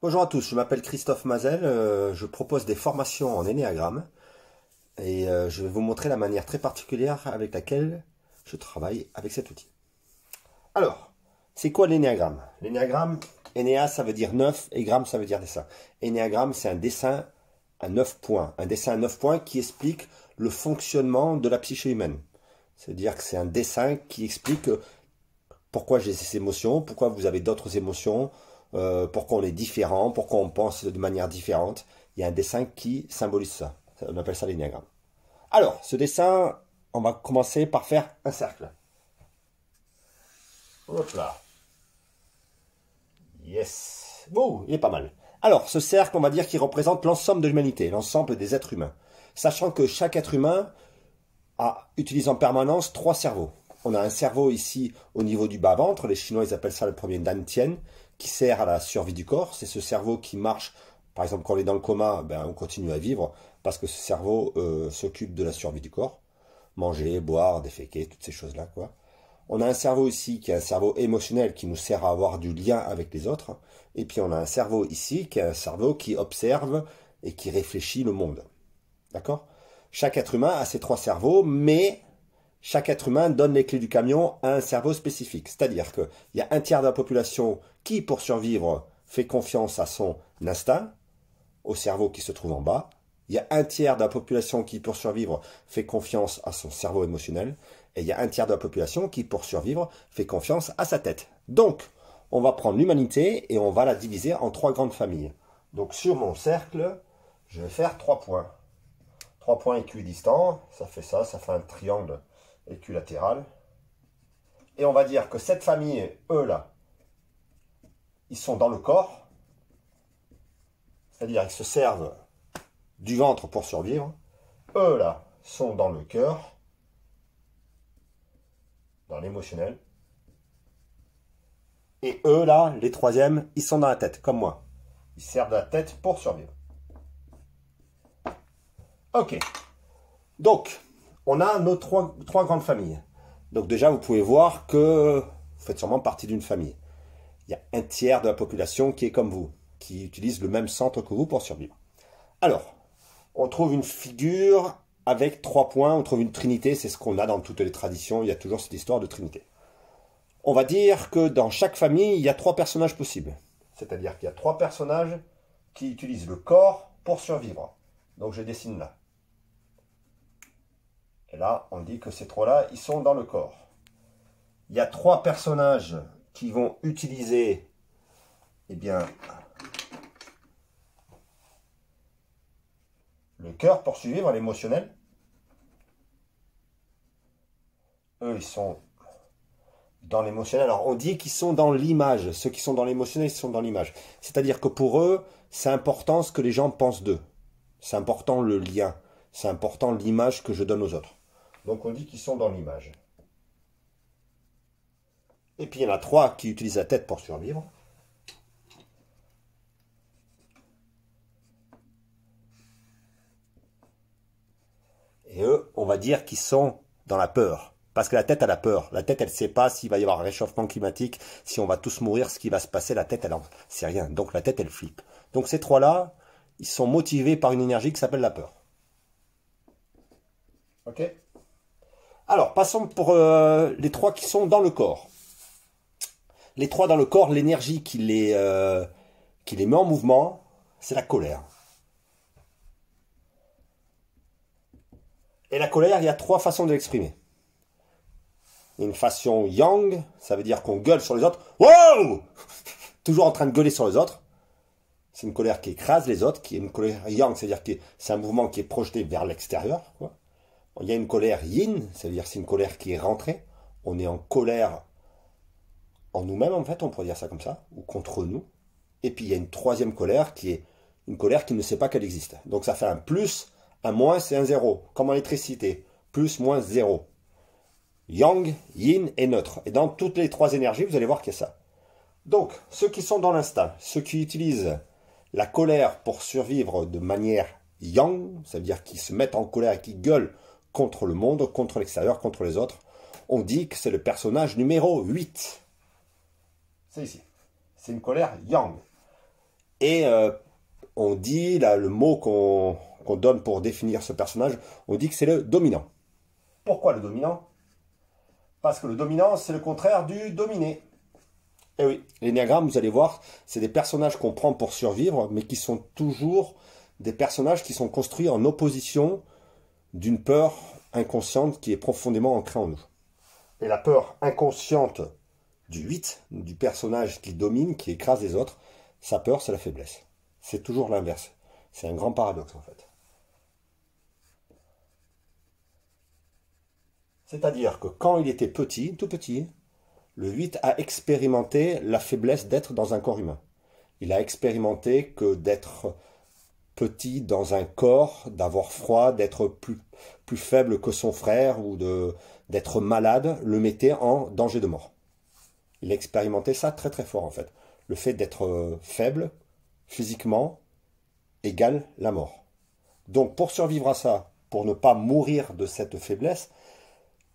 Bonjour à tous, je m'appelle Christophe Mazel, je propose des formations en énéagramme et je vais vous montrer la manière très particulière avec laquelle je travaille avec cet outil. Alors, c'est quoi l'énéagramme? L'énéagramme, énéa ça veut dire 9 et gramme ça veut dire dessin. Énéagramme c'est un dessin à 9 points, un dessin à 9 points qui explique le fonctionnement de la psyché humaine. C'est-à-dire que c'est un dessin qui explique pourquoi j'ai ces émotions, pourquoi vous avez d'autres émotions, pourquoi on est différent, pourquoi on pense de manière différente. Il y a un dessin qui symbolise ça. On appelle ça l'énéagramme. Alors, ce dessin, on va commencer par faire un cercle. Hop là. Yes. Bon, il est pas mal. Alors, ce cercle, on va dire qu'il représente l'ensemble de l'humanité, l'ensemble des êtres humains. Sachant que chaque être humain utilise en permanence 3 cerveaux. On a un cerveau ici au niveau du bas-ventre, les Chinois ils appellent ça le premier Dantian, qui sert à la survie du corps. C'est ce cerveau qui marche, par exemple quand on est dans le coma, ben, on continue à vivre, parce que ce cerveau s'occupe de la survie du corps. Manger, boire, déféquer, toutes ces choses-là, quoi. On a un cerveau ici qui est un cerveau émotionnel qui nous sert à avoir du lien avec les autres. Et puis on a un cerveau ici qui est un cerveau qui observe et qui réfléchit le monde. D'accord? Chaque être humain a ses 3 cerveaux, mais chaque être humain donne les clés du camion à un cerveau spécifique. C'est-à-dire qu'il y a un tiers de la population qui, pour survivre, fait confiance à son instinct, au cerveau qui se trouve en bas. Il y a un tiers de la population qui, pour survivre, fait confiance à son cerveau émotionnel. Et il y a un tiers de la population qui, pour survivre, fait confiance à sa tête. Donc, on va prendre l'humanité et on va la diviser en 3 grandes familles. Donc, sur mon cercle, je vais faire 3 points. 3 points équidistants, ça fait un triangle équilatéral. Et on va dire que cette famille, eux là, ils sont dans le corps, c'est-à-dire ils se servent du ventre pour survivre. Eux là, sont dans le cœur, dans l'émotionnel. Et eux là, les troisièmes, ils sont dans la tête, comme moi. Ils servent de la tête pour survivre. Ok. Donc, on a nos trois grandes familles. Donc déjà, vous pouvez voir que vous faites sûrement partie d'une famille. Il y a un tiers de la population qui est comme vous, qui utilise le même centre que vous pour survivre. Alors, on trouve une figure avec 3 points, on trouve une trinité, c'est ce qu'on a dans toutes les traditions, il y a toujours cette histoire de trinité. On va dire que dans chaque famille, il y a 3 personnages possibles. C'est-à-dire qu'il y a 3 personnages qui utilisent le corps pour survivre. Donc je dessine là. Et là, on dit que ces 3-là, ils sont dans le corps. Il y a 3 personnages qui vont utiliser, eh bien, le cœur pour survivre, l'émotionnel. Eux, ils sont dans l'émotionnel. Alors, on dit qu'ils sont dans l'image. Ceux qui sont dans l'émotionnel, ils sont dans l'image. C'est-à-dire que pour eux, c'est important ce que les gens pensent d'eux. C'est important le lien. C'est important l'image que je donne aux autres. Donc, on dit qu'ils sont dans l'image. Et puis, il y en a 3 qui utilisent la tête pour survivre. Et eux, on va dire qu'ils sont dans la peur. Parce que la tête, elle a peur. La tête, elle ne sait pas s'il va y avoir un réchauffement climatique, si on va tous mourir, ce qui va se passer. La tête, elle en sait rien. Donc, la tête, elle flippe. Donc, ces 3-là, ils sont motivés par une énergie qui s'appelle la peur. Ok? Alors, passons pour les 3 qui sont dans le corps. Les 3 dans le corps, l'énergie qui les met en mouvement, c'est la colère. Et la colère, il y a 3 façons de l'exprimer. Une façon yang, ça veut dire qu'on gueule sur les autres. Wow! Toujours en train de gueuler sur les autres. C'est une colère qui écrase les autres, qui est une colère yang, c'est-à-dire que c'est un mouvement qui est projeté vers l'extérieur. Il y a une colère yin, c'est-à-dire c'est une colère qui est rentrée. On est en colère en nous-mêmes, en fait, on pourrait dire ça comme ça, ou contre nous. Et puis il y a une 3e colère qui est une colère qui ne sait pas qu'elle existe. Donc ça fait un plus, un moins, c'est un 0, comme en électricité. Plus, moins, 0. Yang, yin et neutre. Et dans toutes les 3 énergies, vous allez voir qu'il y a ça. Donc, ceux qui sont dans l'instinct, ceux qui utilisent la colère pour survivre de manière yang, ça veut dire qu'ils se mettent en colère et qui gueulent contre le monde, contre l'extérieur, contre les autres, on dit que c'est le personnage numéro 8. C'est ici. C'est une colère yang. Et on dit, là, le mot qu'on donne pour définir ce personnage, on dit que c'est le dominant. Pourquoi le dominant? Parce que le dominant, c'est le contraire du dominé. Et oui, l'énéagramme, vous allez voir, c'est des personnages qu'on prend pour survivre, mais qui sont toujours des personnages qui sont construits en opposition d'une peur inconsciente qui est profondément ancrée en nous. Et la peur inconsciente du 8, du personnage qui domine, qui écrase les autres, sa peur, c'est la faiblesse. C'est toujours l'inverse. C'est un grand paradoxe, en fait. C'est-à-dire que quand il était petit, tout petit, le 8 a expérimenté la faiblesse d'être dans un corps humain. Il a expérimenté que d'être petit dans un corps, d'avoir froid, d'être plus faible que son frère ou d'être malade, le mettait en danger de mort. Il a expérimenté ça très très fort en fait. Le fait d'être faible, physiquement, égale la mort. Donc pour survivre à ça, pour ne pas mourir de cette faiblesse,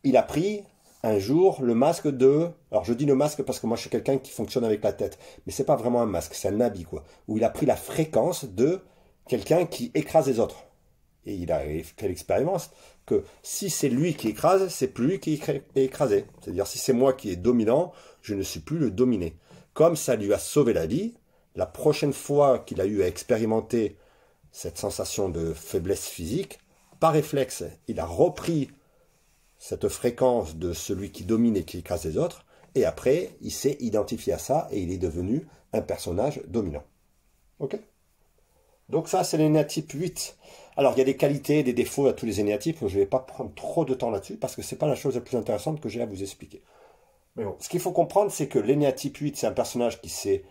il a pris un jour le masque de... Alors je dis le masque parce que moi je suis quelqu'un qui fonctionne avec la tête, mais c'est pas vraiment un masque, c'est un habit quoi. Où il a pris la fréquence de quelqu'un qui écrase les autres. Et il a fait l'expérience que si c'est lui qui écrase, c'est plus lui qui est écrasé. C'est-à-dire si c'est moi qui est dominant, je ne suis plus le dominé. Comme ça lui a sauvé la vie, la prochaine fois qu'il a eu à expérimenter cette sensation de faiblesse physique, par réflexe, il a repris cette fréquence de celui qui domine et qui écrase les autres, et après, il s'est identifié à ça et il est devenu un personnage dominant. Ok? Donc ça, c'est l'énéatype 8. Alors, il y a des qualités, des défauts à tous les énéatypes. Je ne vais pas prendre trop de temps là-dessus parce que ce n'est pas la chose la plus intéressante que j'ai à vous expliquer. Mais bon, ce qu'il faut comprendre, c'est que l'énéatype 8, c'est un personnage qui s'est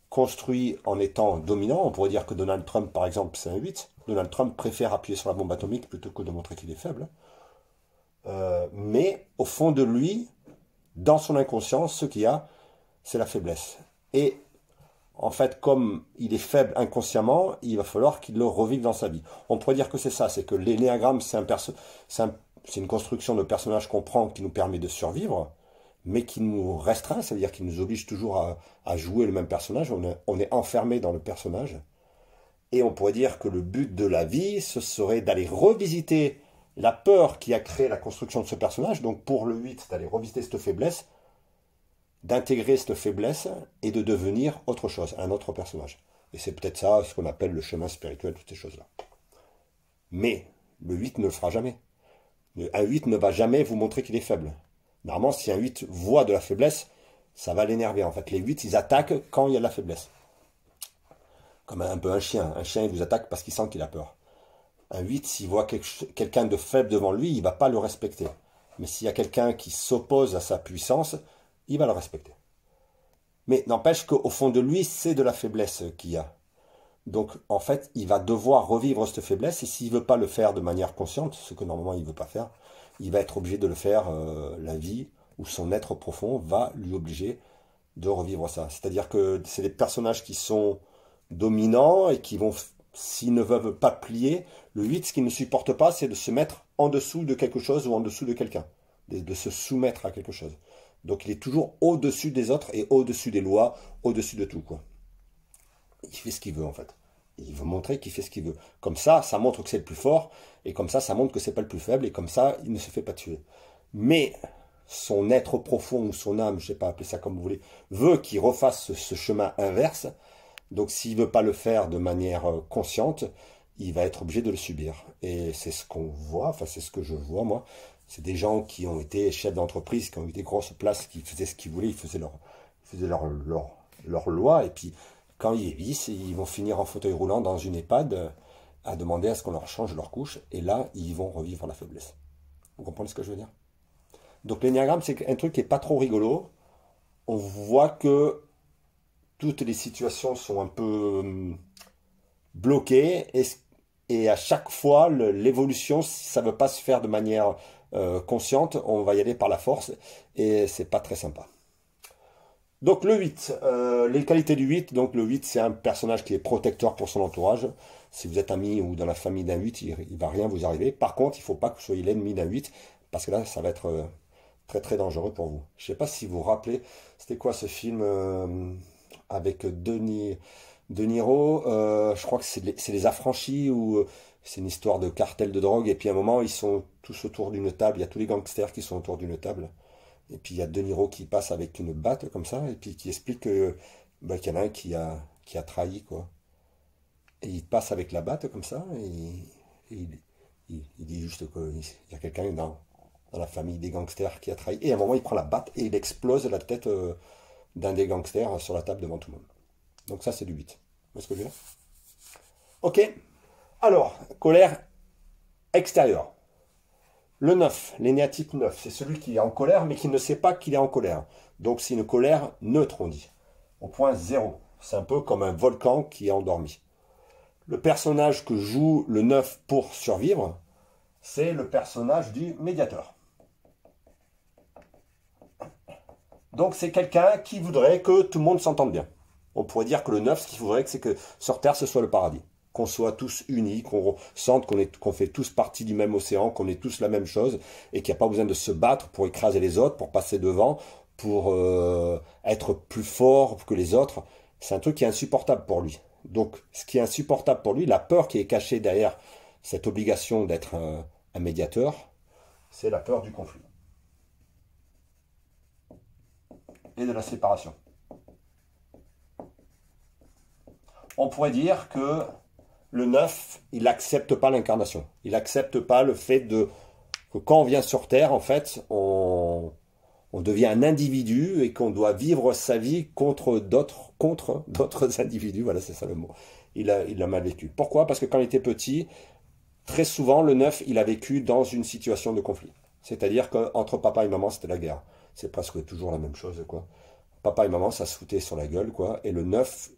construit en étant dominant. On pourrait dire que Donald Trump, par exemple, c'est un 8. Donald Trump préfère appuyer sur la bombe atomique plutôt que de montrer qu'il est faible. Mais au fond de lui, dans son inconscience, ce qu'il y a, c'est la faiblesse. Et en fait, comme il est faible inconsciemment, il va falloir qu'il le revive dans sa vie. On pourrait dire que c'est ça, c'est que l'énéagramme, c'est une construction de personnage qu'on prend qui nous permet de survivre, mais qui nous restreint, ça veut dire qu'il nous oblige toujours à jouer le même personnage, on est enfermé dans le personnage. Et on pourrait dire que le but de la vie, ce serait d'aller revisiter la peur qui a créé la construction de ce personnage, donc pour le 8, d'aller revisiter cette faiblesse, d'intégrer cette faiblesse et de devenir autre chose, un autre personnage. Et c'est peut-être ça, ce qu'on appelle le chemin spirituel, toutes ces choses-là. Mais le 8 ne le fera jamais. Un 8 ne va jamais vous montrer qu'il est faible. Normalement, si un 8 voit de la faiblesse, ça va l'énerver. En fait, les 8, ils attaquent quand il y a de la faiblesse. Comme un peu un chien. Un chien, il vous attaque parce qu'il sent qu'il a peur. Un 8, s'il voit quelqu'un de faible devant lui, il ne va pas le respecter. Mais s'il y a quelqu'un qui s'oppose à sa puissance, il va le respecter. Mais n'empêche qu'au fond de lui, c'est de la faiblesse qu'il y a. Donc, en fait, il va devoir revivre cette faiblesse, et s'il ne veut pas le faire de manière consciente, ce que normalement il ne veut pas faire, il va être obligé de le faire, la vie, ou son être profond va lui obliger de revivre ça. C'est-à-dire que c'est des personnages qui sont dominants, et qui vont, s'ils ne veulent pas plier, le 8, ce qu'il ne supporte pas, c'est de se mettre en dessous de quelque chose, ou en dessous de quelqu'un, de se soumettre à quelque chose. Donc il est toujours au-dessus des autres et au-dessus des lois, au-dessus de tout, quoi. Il fait ce qu'il veut en fait. Il veut montrer qu'il fait ce qu'il veut. Comme ça montre que c'est le plus fort, et comme ça montre que c'est pas le plus faible, et comme ça, il ne se fait pas tuer. Mais son être profond ou son âme, je sais pas, appelez ça comme vous voulez, veut qu'il refasse ce chemin inverse. Donc s'il veut pas le faire de manière consciente, il va être obligé de le subir. Et c'est ce qu'on voit, enfin c'est ce que je vois moi. C'est des gens qui ont été chefs d'entreprise, qui ont eu des grosses places, qui faisaient ce qu'ils voulaient, ils faisaient leur loi, et puis quand ils vieillissent, ils vont finir en fauteuil roulant dans une EHPAD à demander à ce qu'on leur change leur couche, et là, ils vont revivre la faiblesse. Vous comprenez ce que je veux dire? Donc l'énéagramme, c'est un truc qui n'est pas trop rigolo. On voit que toutes les situations sont un peu bloquées, et à chaque fois, l'évolution, si ça ne veut pas se faire de manière consciente, on va y aller par la force, et c'est pas très sympa. Donc le 8, les qualités du 8, donc le 8 c'est un personnage qui est protecteur pour son entourage. Si vous êtes ami ou dans la famille d'un 8, il ne va rien vous arriver. Par contre, il ne faut pas que vous soyez l'ennemi d'un 8, parce que là, ça va être très très dangereux pour vous. Je ne sais pas si vous vous rappelez, c'était quoi ce film avec Denis De Niro, je crois que c'est les affranchis ou c'est une histoire de cartel de drogue. Et puis à un moment, ils sont tous autour d'une table. Il y a tous les gangsters qui sont autour d'une table. Et puis il y a De Niro qui passe avec une batte comme ça. Et puis qui explique bah, qu'il y en a un qui a trahi, quoi. Et il passe avec la batte comme ça. Et il dit juste qu'il y a quelqu'un dans la famille des gangsters qui a trahi. Et à un moment, il prend la batte et il explose la tête d'un des gangsters sur la table devant tout le monde. Donc ça, c'est du 8. Vous voyez ce que je veux dire? Ok. Alors, colère extérieure. Le 9, l'énéatype 9, c'est celui qui est en colère, mais qui ne sait pas qu'il est en colère. Donc c'est une colère neutre, on dit. Au point 0. C'est un peu comme un volcan qui est endormi. Le personnage que joue le 9 pour survivre, c'est le personnage du médiateur. Donc c'est quelqu'un qui voudrait que tout le monde s'entende bien. On pourrait dire que le 9, ce qu'il faudrait, c'est que sur Terre, ce soit le paradis. Qu'on soit tous unis, qu'on sente qu'on fait tous partie du même océan, qu'on est tous la même chose, et qu'il n'y a pas besoin de se battre pour écraser les autres, pour passer devant, pour être plus fort que les autres. C'est un truc qui est insupportable pour lui. Donc, ce qui est insupportable pour lui, la peur qui est cachée derrière cette obligation d'être un médiateur, c'est la peur du conflit. Et de la séparation. On pourrait dire que le 9, il n'accepte pas l'incarnation. Il n'accepte pas le fait que quand on vient sur Terre, en fait, on devient un individu et qu'on doit vivre sa vie contre d'autres individus. Voilà, c'est ça le mot. Il a mal vécu. Pourquoi? Parce que quand il était petit, très souvent, le 9, il a vécu dans une situation de conflit. C'est-à-dire qu'entre papa et maman, c'était la guerre. C'est presque toujours la même chose, quoi. Papa et maman, ça se foutait sur la gueule, quoi. Et le 9,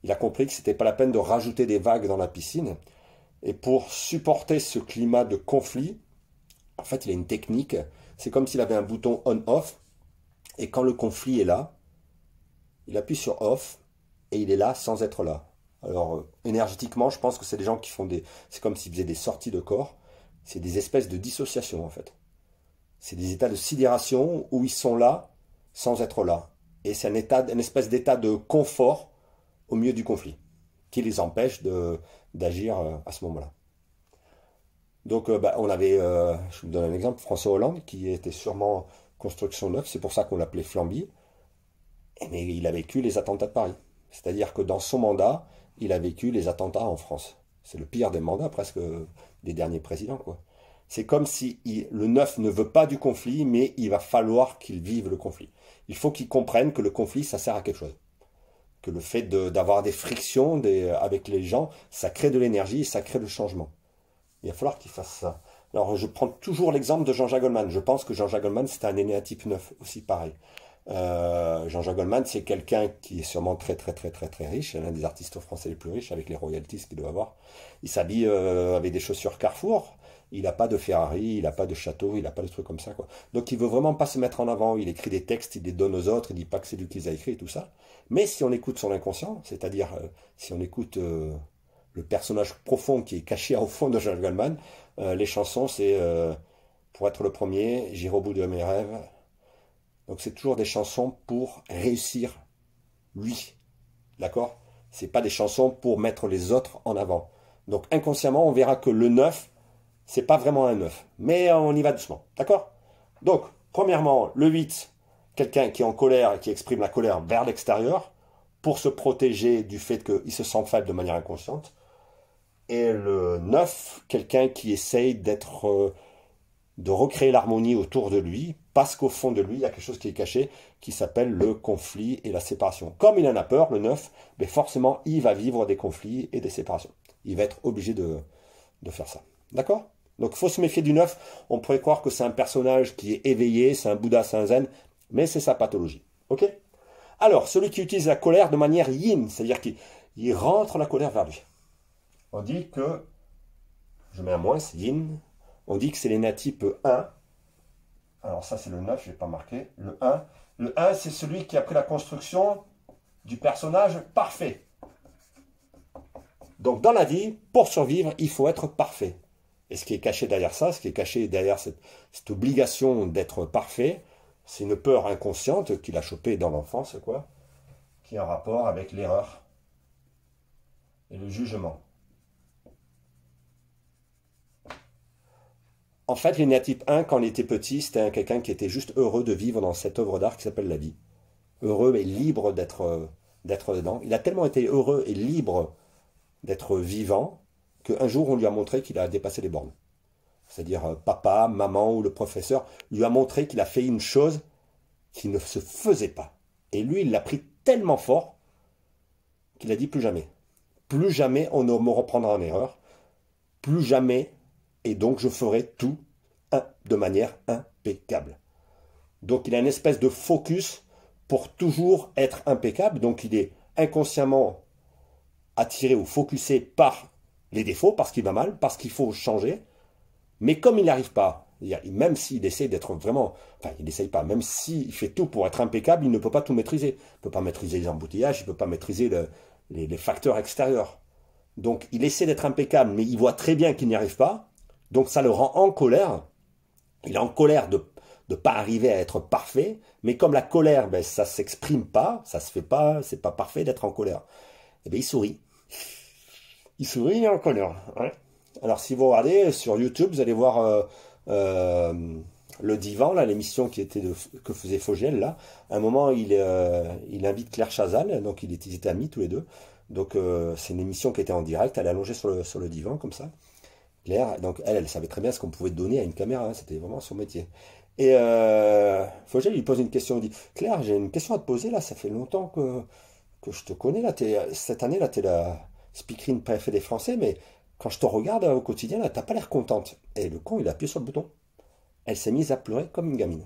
il a compris que c'était pas la peine de rajouter des vagues dans la piscine. Et pour supporter ce climat de conflit, en fait, il a une technique. C'est comme s'il avait un bouton on-off. Et quand le conflit est là, il appuie sur off et il est là sans être là. Alors, énergétiquement, je pense que c'est des gens qui font c'est comme s'ils faisaient des sorties de corps. C'est des espèces de dissociation, en fait. C'est des états de sidération où ils sont là sans être là. Et c'est une espèce d'état de confort au milieu du conflit qui les empêche d'agir à ce moment-là. Donc, on avait, je vous donne un exemple, François Hollande, qui était sûrement construction neuve, c'est pour ça qu'on l'appelait Flamby, mais il a vécu les attentats de Paris. C'est-à-dire que dans son mandat, il a vécu les attentats en France. C'est le pire des mandats, presque, des derniers présidents, quoi. C'est comme si le 9 ne veut pas du conflit, mais il va falloir qu'il vive le conflit. Il faut qu'il comprenne que le conflit, ça sert à quelque chose. Que le fait d'avoir des frictions avec les gens, ça crée de l'énergie, ça crée le changement. Il va falloir qu'il fasse ça. Alors, je prends toujours l'exemple de Jean-Jacques Goldman. Je pense que Jean-Jacques Goldman, c'est un énéatype 9, aussi pareil. Jean-Jacques Goldman, c'est quelqu'un qui est sûrement très, très, très, très, très riche. L'un des artistes français les plus riches, avec les royalties qu'il doit avoir. Il s'habille avec des chaussures Carrefour. Il n'a pas de Ferrari, il n'a pas de château, il n'a pas de trucs comme ça, quoi. Donc, il veut vraiment pas se mettre en avant. Il écrit des textes, il les donne aux autres, il dit pas que c'est lui qui les a écrits et tout ça. Mais si on écoute son inconscient, c'est-à-dire si on écoute le personnage profond qui est caché au fond de Jean-Jacques Goldman, les chansons, c'est pour être le premier, j'irai au bout de mes rêves. Donc c'est toujours des chansons pour réussir lui. D'accord? C'est pas des chansons pour mettre les autres en avant. Donc inconsciemment, on verra que le 9, c'est pas vraiment un 9. Mais on y va doucement. D'accord? Donc, premièrement, le 8, quelqu'un qui est en colère et qui exprime la colère vers l'extérieur pour se protéger du fait qu'il se sent faible de manière inconsciente. Et le 9, quelqu'un qui essaye de recréer l'harmonie autour de lui, parce qu'au fond de lui, il y a quelque chose qui est caché, qui s'appelle le conflit et la séparation. Comme il en a peur, le 9, mais forcément, il va vivre des conflits et des séparations. Il va être obligé de faire ça. D'accord? Donc, il faut se méfier du 9. On pourrait croire que c'est un personnage qui est éveillé, c'est un Bouddha, c'est un zen, mais c'est sa pathologie. Ok? Alors, celui qui utilise la colère de manière yin, c'est-à-dire qu'il rentre la colère vers lui. On dit que, je mets un moins, c'est yin, on dit que c'est l'énéatype 1. Alors ça c'est le 9, je ne l'ai pas marqué. Le 1, c'est celui qui a pris la construction du personnage parfait. Donc dans la vie, pour survivre, il faut être parfait. Et ce qui est caché derrière ça, ce qui est caché derrière cette obligation d'être parfait, c'est une peur inconsciente qu'il a chopée dans l'enfance, quoi, qui est en rapport avec l'erreur. le jugement. En fait, l'énéatype 1, quand il était petit, c'était quelqu'un qui était juste heureux de vivre dans cette œuvre d'art qui s'appelle la vie. Heureux et libre d'être dedans. Il a tellement été heureux et libre d'être vivant qu'un jour, on lui a montré qu'il a dépassé les bornes. C'est-à-dire papa, maman ou le professeur lui a montré qu'il a fait une chose qui ne se faisait pas. Et lui, il l'a pris tellement fort qu'il a dit plus jamais. Plus jamais on ne me reprendra en erreur. Plus jamais, et donc je ferai tout de manière impeccable. Donc il a une espèce de focus pour toujours être impeccable. Donc il est inconsciemment attiré ou focusé par les défauts, parce qu'il va mal, parce qu'il faut changer. Mais comme il n'y arrive pas, même s'il essaie d'être vraiment, enfin il n'essaye pas, même s'il fait tout pour être impeccable, il ne peut pas tout maîtriser. Il ne peut pas maîtriser les embouteillages, il ne peut pas maîtriser les facteurs extérieurs. Donc il essaie d'être impeccable, mais il voit très bien qu'il n'y arrive pas. Donc ça le rend en colère. Il est en colère de ne pas arriver à être parfait. Mais comme la colère, ben, ça ne s'exprime pas, ça se fait pas, c'est pas parfait d'être en colère. Et bien il sourit. Il sourit, il est en colère. Ouais. Alors si vous regardez sur YouTube, vous allez voir le divan, là, l'émission que faisait Fogiel, là. À un moment, il invite Claire Chazal, donc ils étaient amis tous les deux. Donc c'est une émission qui était en direct, elle est allongée sur le divan, comme ça. Claire, donc elle savait très bien ce qu'on pouvait donner à une caméra, hein, c'était vraiment son métier. Et Fogiel lui pose une question, il dit « Claire, j'ai une question à te poser, là, ça fait longtemps que je te connais, là, cette année, là, tu es la speakerine préférée des Français, mais quand je te regarde au quotidien, là, t'as pas l'air contente. » Et le con, il a appuyé sur le bouton. Elle s'est mise à pleurer comme une gamine.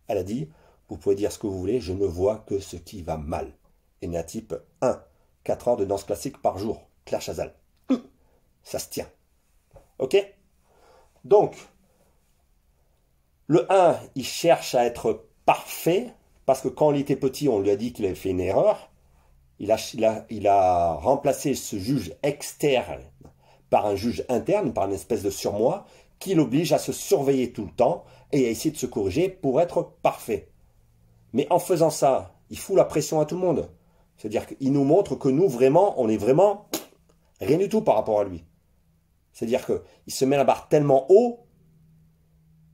Elle a dit « Vous pouvez dire ce que vous voulez, je ne vois que ce qui va mal. » Énéatype 1, 4 heures de danse classique par jour. Claire Chazal. Ça se tient. Ok? Donc, le 1, il cherche à être parfait, parce que quand il était petit, on lui a dit qu'il avait fait une erreur. Il a remplacé ce juge externe par un juge interne, par une espèce de surmoi, qui l'oblige à se surveiller tout le temps et à essayer de se corriger pour être parfait. Mais en faisant ça, il fout la pression à tout le monde. C'est-à-dire qu'il nous montre que nous, vraiment, on est vraiment rien du tout par rapport à lui. C'est-à-dire qu'il se met la barre tellement haut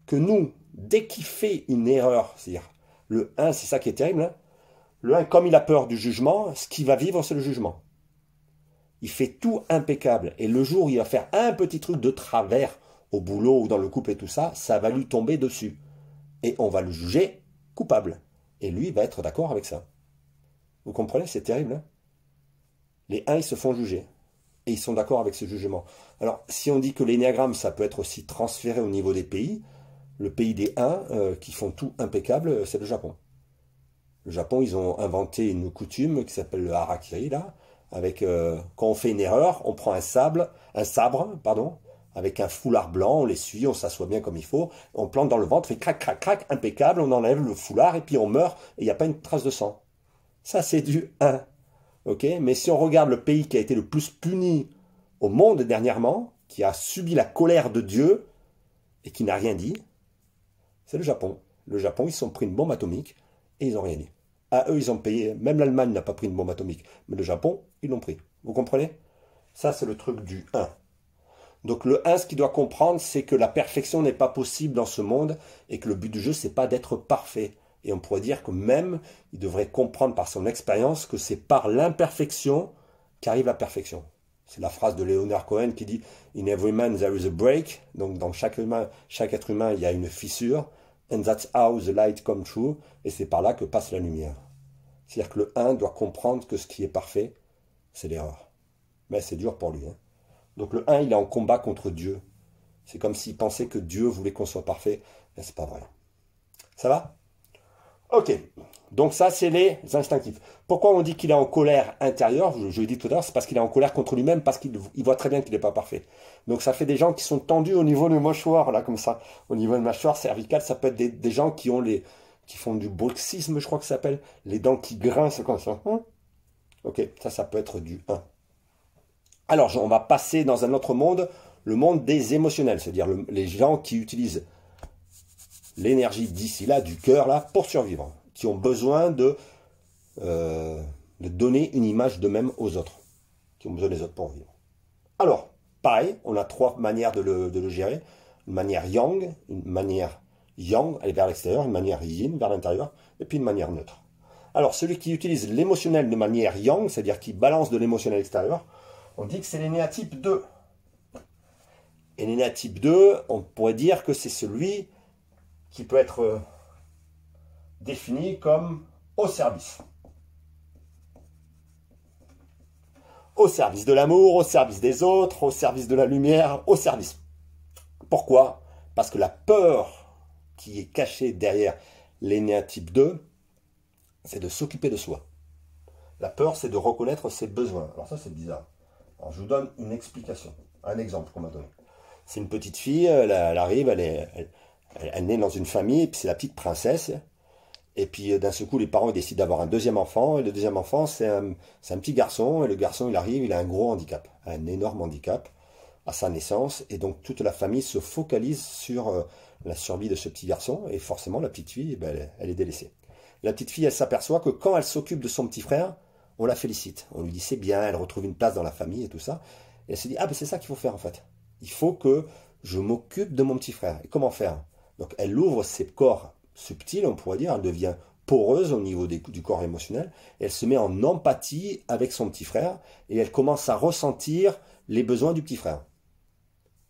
que nous, dès qu'il fait une erreur, c'est-à-dire le 1, c'est ça qui est terrible, hein, le 1, comme il a peur du jugement, ce qu'il va vivre, c'est le jugement. Il fait tout impeccable. Et le jour où il va faire un petit truc de travers au boulot ou dans le couple et tout ça, ça va lui tomber dessus. Et on va le juger coupable. Et lui, il va être d'accord avec ça. Vous comprenez? C'est terrible. Hein, les 1, ils se font juger. Et ils sont d'accord avec ce jugement. Alors, si on dit que l'énéagramme, ça peut être aussi transféré au niveau des pays, le pays des 1 qui font tout impeccable, c'est le Japon. Le Japon, ils ont inventé une coutume qui s'appelle le harakiri, là, avec, quand on fait une erreur, on prend un sabre, avec un foulard blanc, on l'essuie, on s'assoit bien comme il faut, on plante dans le ventre, fait crac, crac, crac, impeccable, on enlève le foulard et puis on meurt et il n'y a pas une trace de sang. Ça, c'est du 1. Ok? Mais si on regarde le pays qui a été le plus puni au monde dernièrement, qui a subi la colère de Dieu et qui n'a rien dit, c'est le Japon. Le Japon, ils se sont pris une bombe atomique et ils n'ont rien dit. À eux, ils ont payé. Même l'Allemagne n'a pas pris une bombe atomique. Mais le Japon, ils l'ont pris. Vous comprenez? Ça, c'est le truc du 1. Donc le 1, ce qu'il doit comprendre, c'est que la perfection n'est pas possible dans ce monde et que le but du jeu, c'est pas d'être parfait. Et on pourrait dire que même, il devrait comprendre par son expérience que c'est par l'imperfection qu'arrive la perfection. C'est la phrase de Leonard Cohen qui dit « In every man there is a break ». Donc dans chaque être humain, il y a une fissure. And that's how the light comes through. Et c'est par là que passe la lumière. C'est-à-dire que le 1 doit comprendre que ce qui est parfait, c'est l'erreur. Mais c'est dur pour lui. Hein. Donc le 1, il est en combat contre Dieu. C'est comme s'il pensait que Dieu voulait qu'on soit parfait. Mais c'est pas vrai. Ça va? Ok. Donc ça, c'est les instinctifs. Pourquoi on dit qu'il est en colère intérieure? Je l'ai dit tout à l'heure, c'est parce qu'il est en colère contre lui-même, parce qu'il voit très bien qu'il n'est pas parfait. Donc ça fait des gens qui sont tendus au niveau de mâchoire, là, comme ça. Au niveau de mâchoire cervicale, ça peut être des gens qui font du bruxisme, je crois que ça s'appelle. Les dents qui grincent comme ça. Ok, ça peut être du 1. Alors, on va passer dans un autre monde, le monde des émotionnels, c'est-à-dire les gens qui utilisent l'énergie d'ici là, du cœur là, pour survivre, qui ont besoin de donner une image d'eux-mêmes aux autres. qui ont besoin des autres pour vivre. Alors, pareil, on a trois manières de le gérer. Une manière yang, une manière yang, elle est vers l'extérieur, une manière yin, vers l'intérieur, et puis une manière neutre. Alors, celui qui utilise l'émotionnel de manière yang, c'est-à-dire qui balance de l'émotionnel extérieur, on dit que c'est l'énéatype 2. Et l'énéatype 2, on pourrait dire que c'est celui qui peut être défini comme au service. Au service de l'amour, au service des autres, au service de la lumière, au service. Pourquoi? Parce que la peur qui est cachée derrière l'énéatype 2, c'est de s'occuper de soi. La peur, c'est de reconnaître ses besoins. Alors ça, c'est bizarre. Alors, je vous donne une explication, un exemple qu'on m'a donné. C'est une petite fille, elle arrive, elle naît dans une famille, et puis c'est la petite princesse. Et puis d'un seul coup, les parents décident d'avoir un deuxième enfant, et le deuxième enfant, c'est un petit garçon, et le garçon, il arrive, il a un gros handicap, un énorme handicap à sa naissance, et donc toute la famille se focalise sur la survie de ce petit garçon, et forcément, la petite fille, elle est délaissée. La petite fille, elle s'aperçoit que quand elle s'occupe de son petit frère, on la félicite. On lui dit c'est bien, elle retrouve une place dans la famille et tout ça. Et elle se dit, ah ben c'est ça qu'il faut faire en fait. Il faut que je m'occupe de mon petit frère. Et comment faire? Donc elle ouvre ses corps subtils, on pourrait dire, elle devient poreuse au niveau du corps émotionnel, et elle se met en empathie avec son petit frère, et elle commence à ressentir les besoins du petit frère.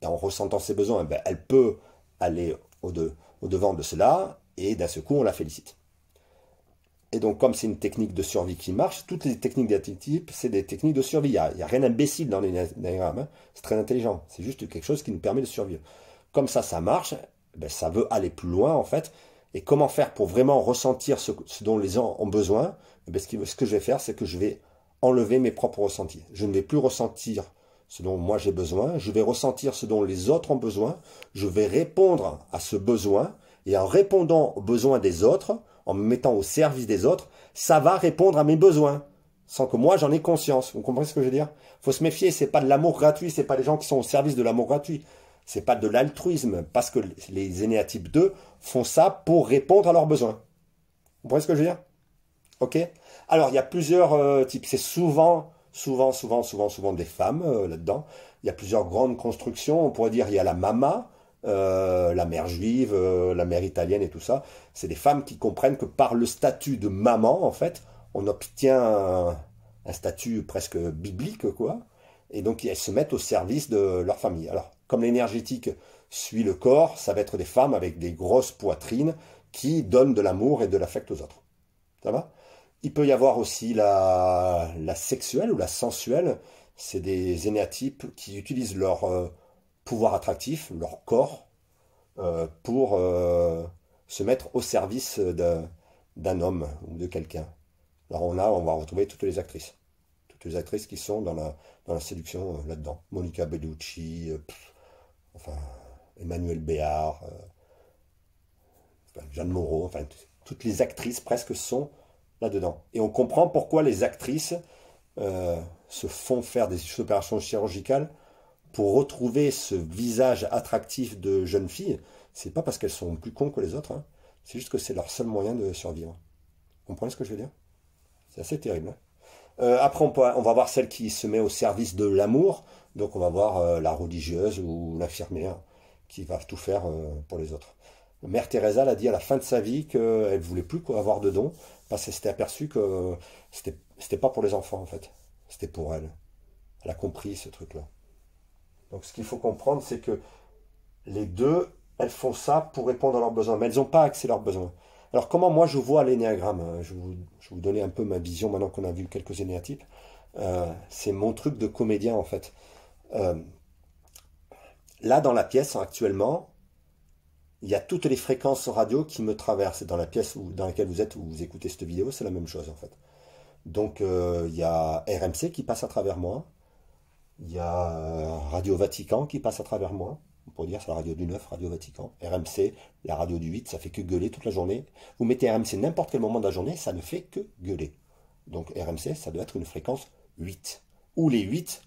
Et en ressentant ses besoins, elle peut aller au-devant de cela, et d'un seul coup, on la félicite. Et donc, comme c'est une technique de survie qui marche, toutes les techniques d'énergétique, c'est des techniques de survie. Il n'y a rien d'imbécile dans l'énéagramme, hein. C'est très intelligent. C'est juste quelque chose qui nous permet de survivre. Comme ça marche, ça veut aller plus loin, en fait. Et comment faire pour vraiment ressentir ce dont les gens ont besoin? Ce que je vais faire, c'est que je vais enlever mes propres ressentis. Je ne vais plus ressentir ce dont moi j'ai besoin. Je vais ressentir ce dont les autres ont besoin. Je vais répondre à ce besoin. Et en répondant aux besoins des autres, en me mettant au service des autres, ça va répondre à mes besoins, sans que moi j'en ai conscience. Vous comprenez ce que je veux dire? Il faut se méfier, c'est pas de l'amour gratuit, c'est pas les gens qui sont au service de l'amour gratuit, c'est pas de l'altruisme, parce que les énéatypes 2 font ça pour répondre à leurs besoins. Vous comprenez ce que je veux dire? Ok? Alors, il y a plusieurs types, c'est souvent des femmes là-dedans. Il y a plusieurs grandes constructions, on pourrait dire, il y a la mama, la mère juive, la mère italienne et tout ça, c'est des femmes qui comprennent que par le statut de maman, en fait, on obtient un statut presque biblique, quoi, et donc elles se mettent au service de leur famille. Alors, comme l'énergétique suit le corps, ça va être des femmes avec des grosses poitrines qui donnent de l'amour et de l'affect aux autres. Ça va? Il peut y avoir aussi la sexuelle ou la sensuelle, c'est des énéatypes qui utilisent leur pouvoir attractif, leur corps, pour se mettre au service d'un homme ou de quelqu'un. Alors on va retrouver toutes les actrices qui sont dans la séduction là-dedans. Monica Bellucci, enfin Emmanuel Béard, Jeanne Moreau, enfin toutes les actrices presque sont là-dedans. Et on comprend pourquoi les actrices se font faire des opérations chirurgicales pour retrouver ce visage attractif de jeune fille. C'est pas parce qu'elles sont plus cons que les autres, hein. C'est juste que c'est leur seul moyen de survivre. Vous comprenez ce que je veux dire? C'est assez terrible, hein. Après, on va voir celle qui se met au service de l'amour. Donc on va voir la religieuse ou l'infirmière qui va tout faire pour les autres. Mère Teresa l'a dit à la fin de sa vie qu'elle ne voulait plus avoir de dons parce qu'elle s'était aperçue que c'était pas pour les enfants en fait. C'était pour elle. Elle a compris ce truc-là. Donc ce qu'il faut comprendre, c'est que les deux, elles font ça pour répondre à leurs besoins, mais elles n'ont pas accès à leurs besoins. Alors comment moi je vois l'énéagramme? Je vais vous donner un peu ma vision maintenant qu'on a vu quelques énéatypes. C'est mon truc de comédien en fait. Là dans la pièce actuellement, il y a toutes les fréquences radio qui me traversent. Dans la pièce dans laquelle vous êtes, où vous écoutez cette vidéo, c'est la même chose en fait. Donc il y a RMC qui passe à travers moi. Il y a Radio Vatican qui passe à travers moi. On pourrait dire c'est la radio du 9, Radio Vatican. RMC, la radio du 8, ça fait que gueuler toute la journée. Vous mettez RMC n'importe quel moment de la journée, ça ne fait que gueuler. Donc RMC, ça doit être une fréquence 8. Ou les 8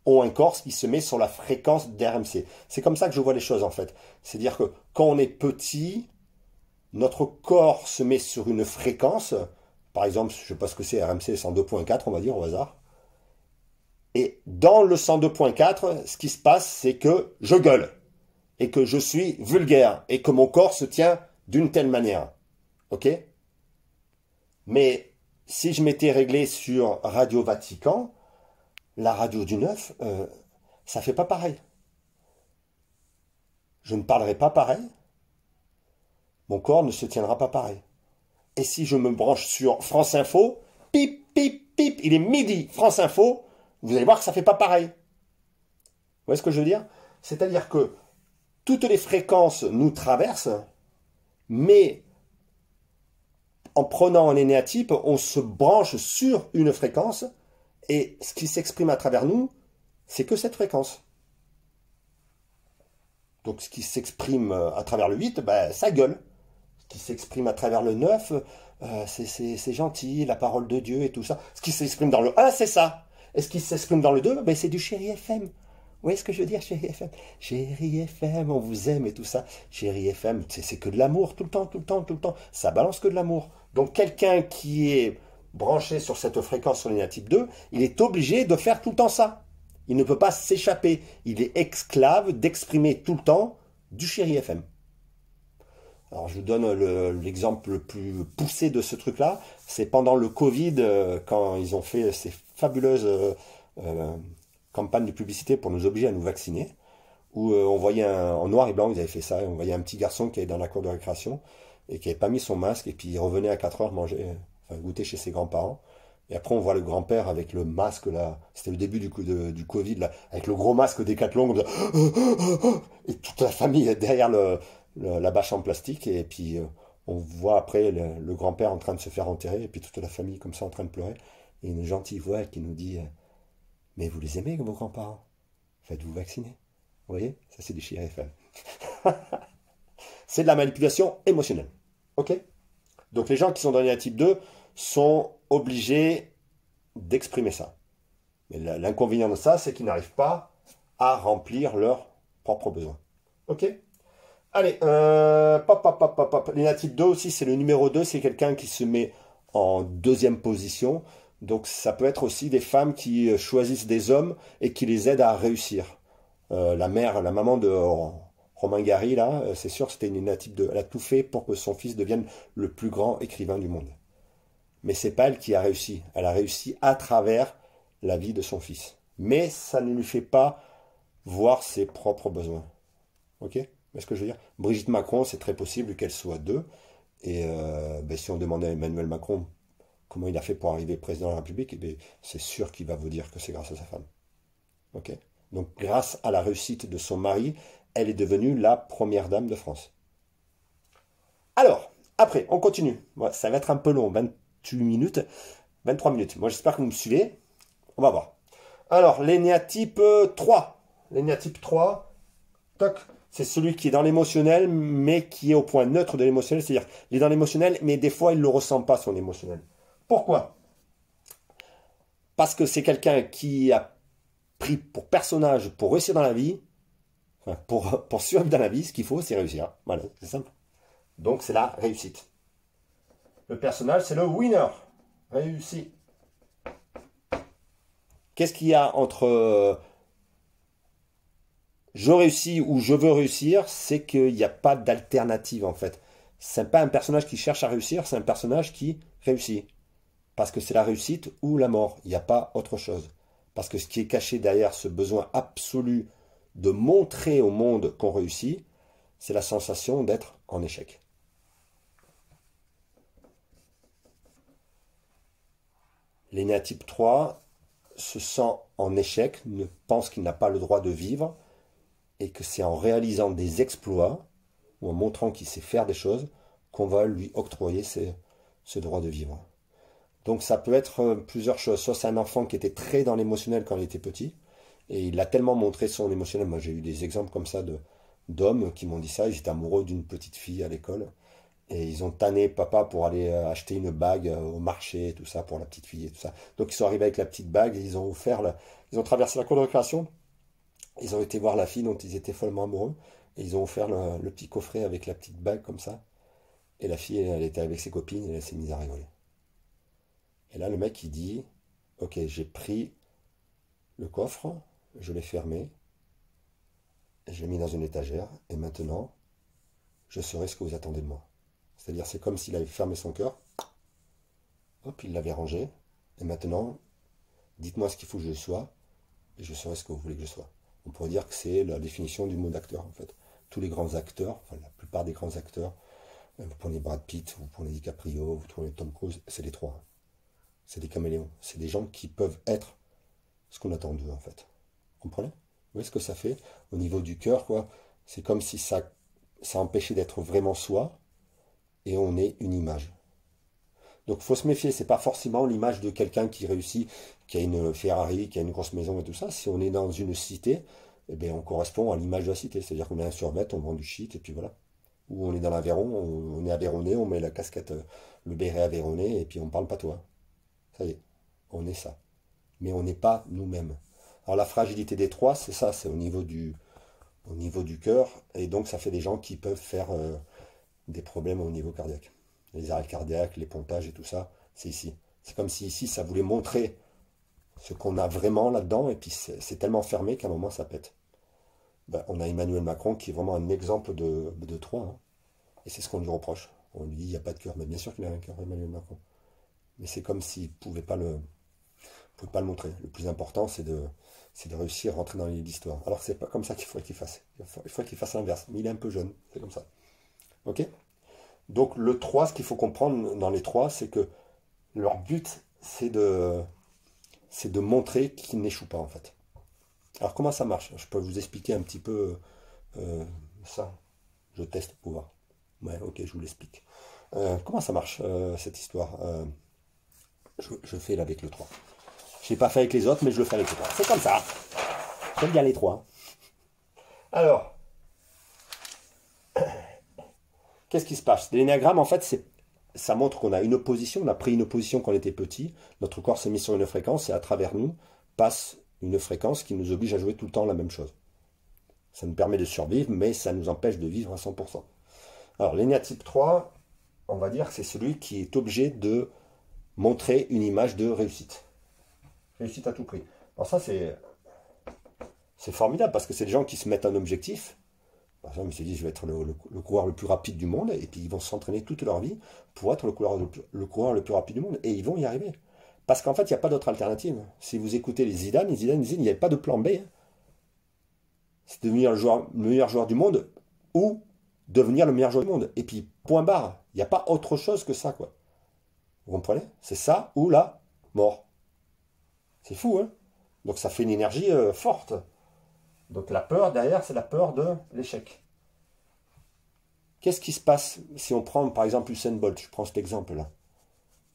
ont un corps qui se met sur la fréquence d'RMC. C'est comme ça que je vois les choses en fait. C'est-à-dire que quand on est petit, notre corps se met sur une fréquence. Par exemple, je ne sais pas ce que c'est, RMC 102.4, on va dire au hasard. Et dans le 102.4, ce qui se passe, c'est que je gueule, et que je suis vulgaire, et que mon corps se tient d'une telle manière. Ok? Mais si je m'étais réglé sur Radio Vatican, la radio du 9, ça fait pas pareil. Je ne parlerai pas pareil. Mon corps ne se tiendra pas pareil. Et si je me branche sur France Info, pip, pip, pip, il est midi, France Info, vous allez voir que ça ne fait pas pareil. Vous voyez ce que je veux dire? C'est-à-dire que toutes les fréquences nous traversent, mais en prenant un énéatype, on se branche sur une fréquence, et ce qui s'exprime à travers nous, c'est que cette fréquence. Donc ce qui s'exprime à travers le 8, ben, ça gueule. Ce qui s'exprime à travers le 9, c'est gentil, la parole de Dieu et tout ça. Ce qui s'exprime dans le 1, c'est ça. Et ce qui s'exprime dans le 2, ben, c'est du Chéri FM. Vous voyez ce que je veux dire, Chéri FM? Chéri FM, on vous aime et tout ça. Chéri FM, c'est que de l'amour, tout le temps, tout le temps, tout le temps. Ça balance que de l'amour. Donc quelqu'un qui est branché sur cette fréquence sur l'énéatype 2, il est obligé de faire tout le temps ça. Il ne peut pas s'échapper. Il est esclave d'exprimer tout le temps du Chéri FM. Alors je vous donne l'exemple le plus poussé de ce truc-là. C'est pendant le Covid, quand ils ont fait ces fabuleuses campagnes de publicité pour nous obliger à nous vacciner, où on voyait en noir et blanc, ils avaient fait ça, on voyait un petit garçon qui est dans la cour de récréation et qui n'avait pas mis son masque, et puis il revenait à 4 heures manger, enfin, goûter chez ses grands-parents. Et après, on voit le grand-père avec le masque, là. C'était le début du Covid, là. Avec le gros masque Décathlon, comme ça. Et toute la famille derrière la bâche en plastique. Et puis, on voit après le grand-père en train de se faire enterrer. Et puis, toute la famille comme ça en train de pleurer. Et une gentille voix qui nous dit mais vous les aimez, vos grands-parents? Faites-vous vacciner. Vous voyez? Ça, c'est du Chéri FM. C'est de la manipulation émotionnelle. Ok? Donc, les gens qui sont dans l'énéatype 2 sont obligés d'exprimer ça. Mais l'inconvénient de ça, c'est qu'ils n'arrivent pas à remplir leurs propres besoins. Ok? Allez, l'énéatype 2 aussi, c'est le numéro 2, c'est quelqu'un qui se met en deuxième position. Donc ça peut être aussi des femmes qui choisissent des hommes et qui les aident à réussir. La maman de Romain Gary, là, c'est sûr, c'était une énéatype 2. Elle a tout fait pour que son fils devienne le plus grand écrivain du monde. Mais c'est pas elle qui a réussi. Elle a réussi à travers la vie de son fils. Mais ça ne lui fait pas voir ses propres besoins. Ok? Est-ce que je veux dire? Brigitte Macron, c'est très possible qu'elle soit 2. Et si on demandait à Emmanuel Macron comment il a fait pour arriver président de la République, c'est sûr qu'il va vous dire que c'est grâce à sa femme. Ok? Donc grâce à la réussite de son mari, elle est devenue la première dame de France. Alors, après, on continue. Ouais, ça va être un peu long, 28 minutes, 23 minutes. Moi, j'espère que vous me suivez. On va voir. Alors, l'énéatype 3. L'énéatype 3, toc, c'est celui qui est dans l'émotionnel, mais qui est au point neutre de l'émotionnel. C'est-à-dire, il est dans l'émotionnel, mais des fois, il ne le ressent pas, son émotionnel. Pourquoi? Parce que c'est quelqu'un qui a pris pour personnage, pour réussir dans la vie, enfin, pour survivre dans la vie, ce qu'il faut, c'est réussir. Voilà, c'est simple. Donc, c'est la réussite. Le personnage, c'est le winner. Réussi. Qu'est-ce qu'il y a entre je réussis ou je veux réussir? C'est qu'il n'y a pas d'alternative, en fait. C'est pas un personnage qui cherche à réussir, c'est un personnage qui réussit. Parce que c'est la réussite ou la mort. Il n'y a pas autre chose. Parce que ce qui est caché derrière ce besoin absolu de montrer au monde qu'on réussit, c'est la sensation d'être en échec. L'énéatype 3 se sent en échec, ne pense qu'il n'a pas le droit de vivre, et que c'est en réalisant des exploits, ou en montrant qu'il sait faire des choses, qu'on va lui octroyer ce droit de vivre. Donc ça peut être plusieurs choses. Soit c'est un enfant qui était très dans l'émotionnel quand il était petit, et il a tellement montré son émotionnel. Moi j'ai eu des exemples comme ça d'hommes qui m'ont dit ça. Ils étaient amoureux d'une petite fille à l'école, et ils ont tanné papa pour aller acheter une bague au marché, tout ça, pour la petite fille et tout ça. Donc ils sont arrivés avec la petite bague, et ils ont ils ont traversé la cour de récréation, ils ont été voir la fille dont ils étaient follement amoureux, et ils ont offert le petit coffret avec la petite bague comme ça. Et la fille, elle était avec ses copines, et elle s'est mise à rigoler. Et là, le mec, il dit, ok, j'ai pris Le coffre, je l'ai fermé, je l'ai mis dans une étagère, et maintenant, je saurai ce que vous attendez de moi. C'est-à-dire, c'est comme s'il avait fermé son cœur, hop, il l'avait rangé, et maintenant, dites-moi ce qu'il faut que je sois, et je saurai ce que vous voulez que je sois. On pourrait dire que c'est la définition du mot d'acteur, en fait. Tous les grands acteurs, enfin la plupart des grands acteurs, vous prenez Brad Pitt, vous prenez DiCaprio, vous prenez Tom Cruise, c'est les trois. C'est des caméléons. C'est des gens qui peuvent être ce qu'on attend d'eux, en fait. Vous comprenez? Vous voyez ce que ça fait au niveau du cœur, quoi? C'est comme si ça empêchait d'être vraiment soi, et on est une image. Donc faut se méfier, c'est pas forcément l'image de quelqu'un qui réussit, qui a une Ferrari, qui a une grosse maison et tout ça. Si on est dans une cité, eh bien, on correspond à l'image de la cité. C'est-à-dire qu'on est un survêt, on vend du shit, et puis voilà. Ou on est dans l'Aveyron, on est aveyronné, on met la casquette, le béret aveyronné, et puis on parle patois. Ça y est, on est ça. Mais on n'est pas nous-mêmes. Alors la fragilité des trois, c'est ça, c'est au niveau du cœur, et donc ça fait des gens qui peuvent faire des problèmes au niveau cardiaque. Les arrêts cardiaques, les pompages et tout ça, c'est ici. C'est comme si ici, ça voulait montrer ce qu'on a vraiment là-dedans, et puis c'est tellement fermé qu'à un moment, ça pète. Ben, on a Emmanuel Macron qui est vraiment un exemple de trois, hein. Et c'est ce qu'on lui reproche. On lui dit, il n'y a pas de cœur. Mais bien sûr qu'il a un cœur, Emmanuel Macron. Mais c'est comme s'il ne pouvait pas le montrer. Le plus important, c'est de réussir à rentrer dans l'histoire. Alors c'est pas comme ça qu'il faudrait qu'il fasse. Il faudrait qu'il fasse l'inverse. Mais il est un peu jeune, c'est comme ça. Ok? Donc le 3, ce qu'il faut comprendre dans les trois, c'est que leur but, c'est de montrer qu'ils n'échouent pas, en fait. Alors comment ça marche? Je peux vous expliquer un petit peu ça. Je teste pour voir. Ouais, ok, je vous l'explique. Comment ça marche, cette histoire? Je fais là avec le 3. Je l'ai pas fait avec les autres, mais je le fais avec le 3. C'est comme ça. J'aime bien les 3. Alors, qu'est-ce qui se passe? L'énéagramme, en fait, ça montre qu'on a une opposition. On a pris une opposition quand on était petit. Notre corps s'est mis sur une fréquence et à travers nous passe une fréquence qui nous oblige à jouer tout le temps la même chose. Ça nous permet de survivre, mais ça nous empêche de vivre à 100%. Alors, l'énéatype 3, on va dire que c'est celui qui est obligé de montrer une image de réussite. Réussite à tout prix. Alors ça, c'est formidable, parce que c'est des gens qui se mettent un objectif. Par exemple, ils se disent, je vais être le coureur le plus rapide du monde, et puis ils vont s'entraîner toute leur vie pour être le coureur le plus rapide du monde, et ils vont y arriver. Parce qu'en fait, il n'y a pas d'autre alternative. Si vous écoutez les Zidane disaient, il n'y avait pas de plan B. C'est devenir le meilleur joueur du monde, ou devenir le meilleur joueur du monde. Et puis, point barre. Il n'y a pas autre chose que ça, quoi. Vous comprenez? C'est ça, ou la mort. C'est fou, hein? Donc ça fait une énergie forte. Donc la peur derrière, c'est la peur de l'échec. Qu'est-ce qui se passe si on prend par exemple Usain Bolt? Je prends cet exemple-là.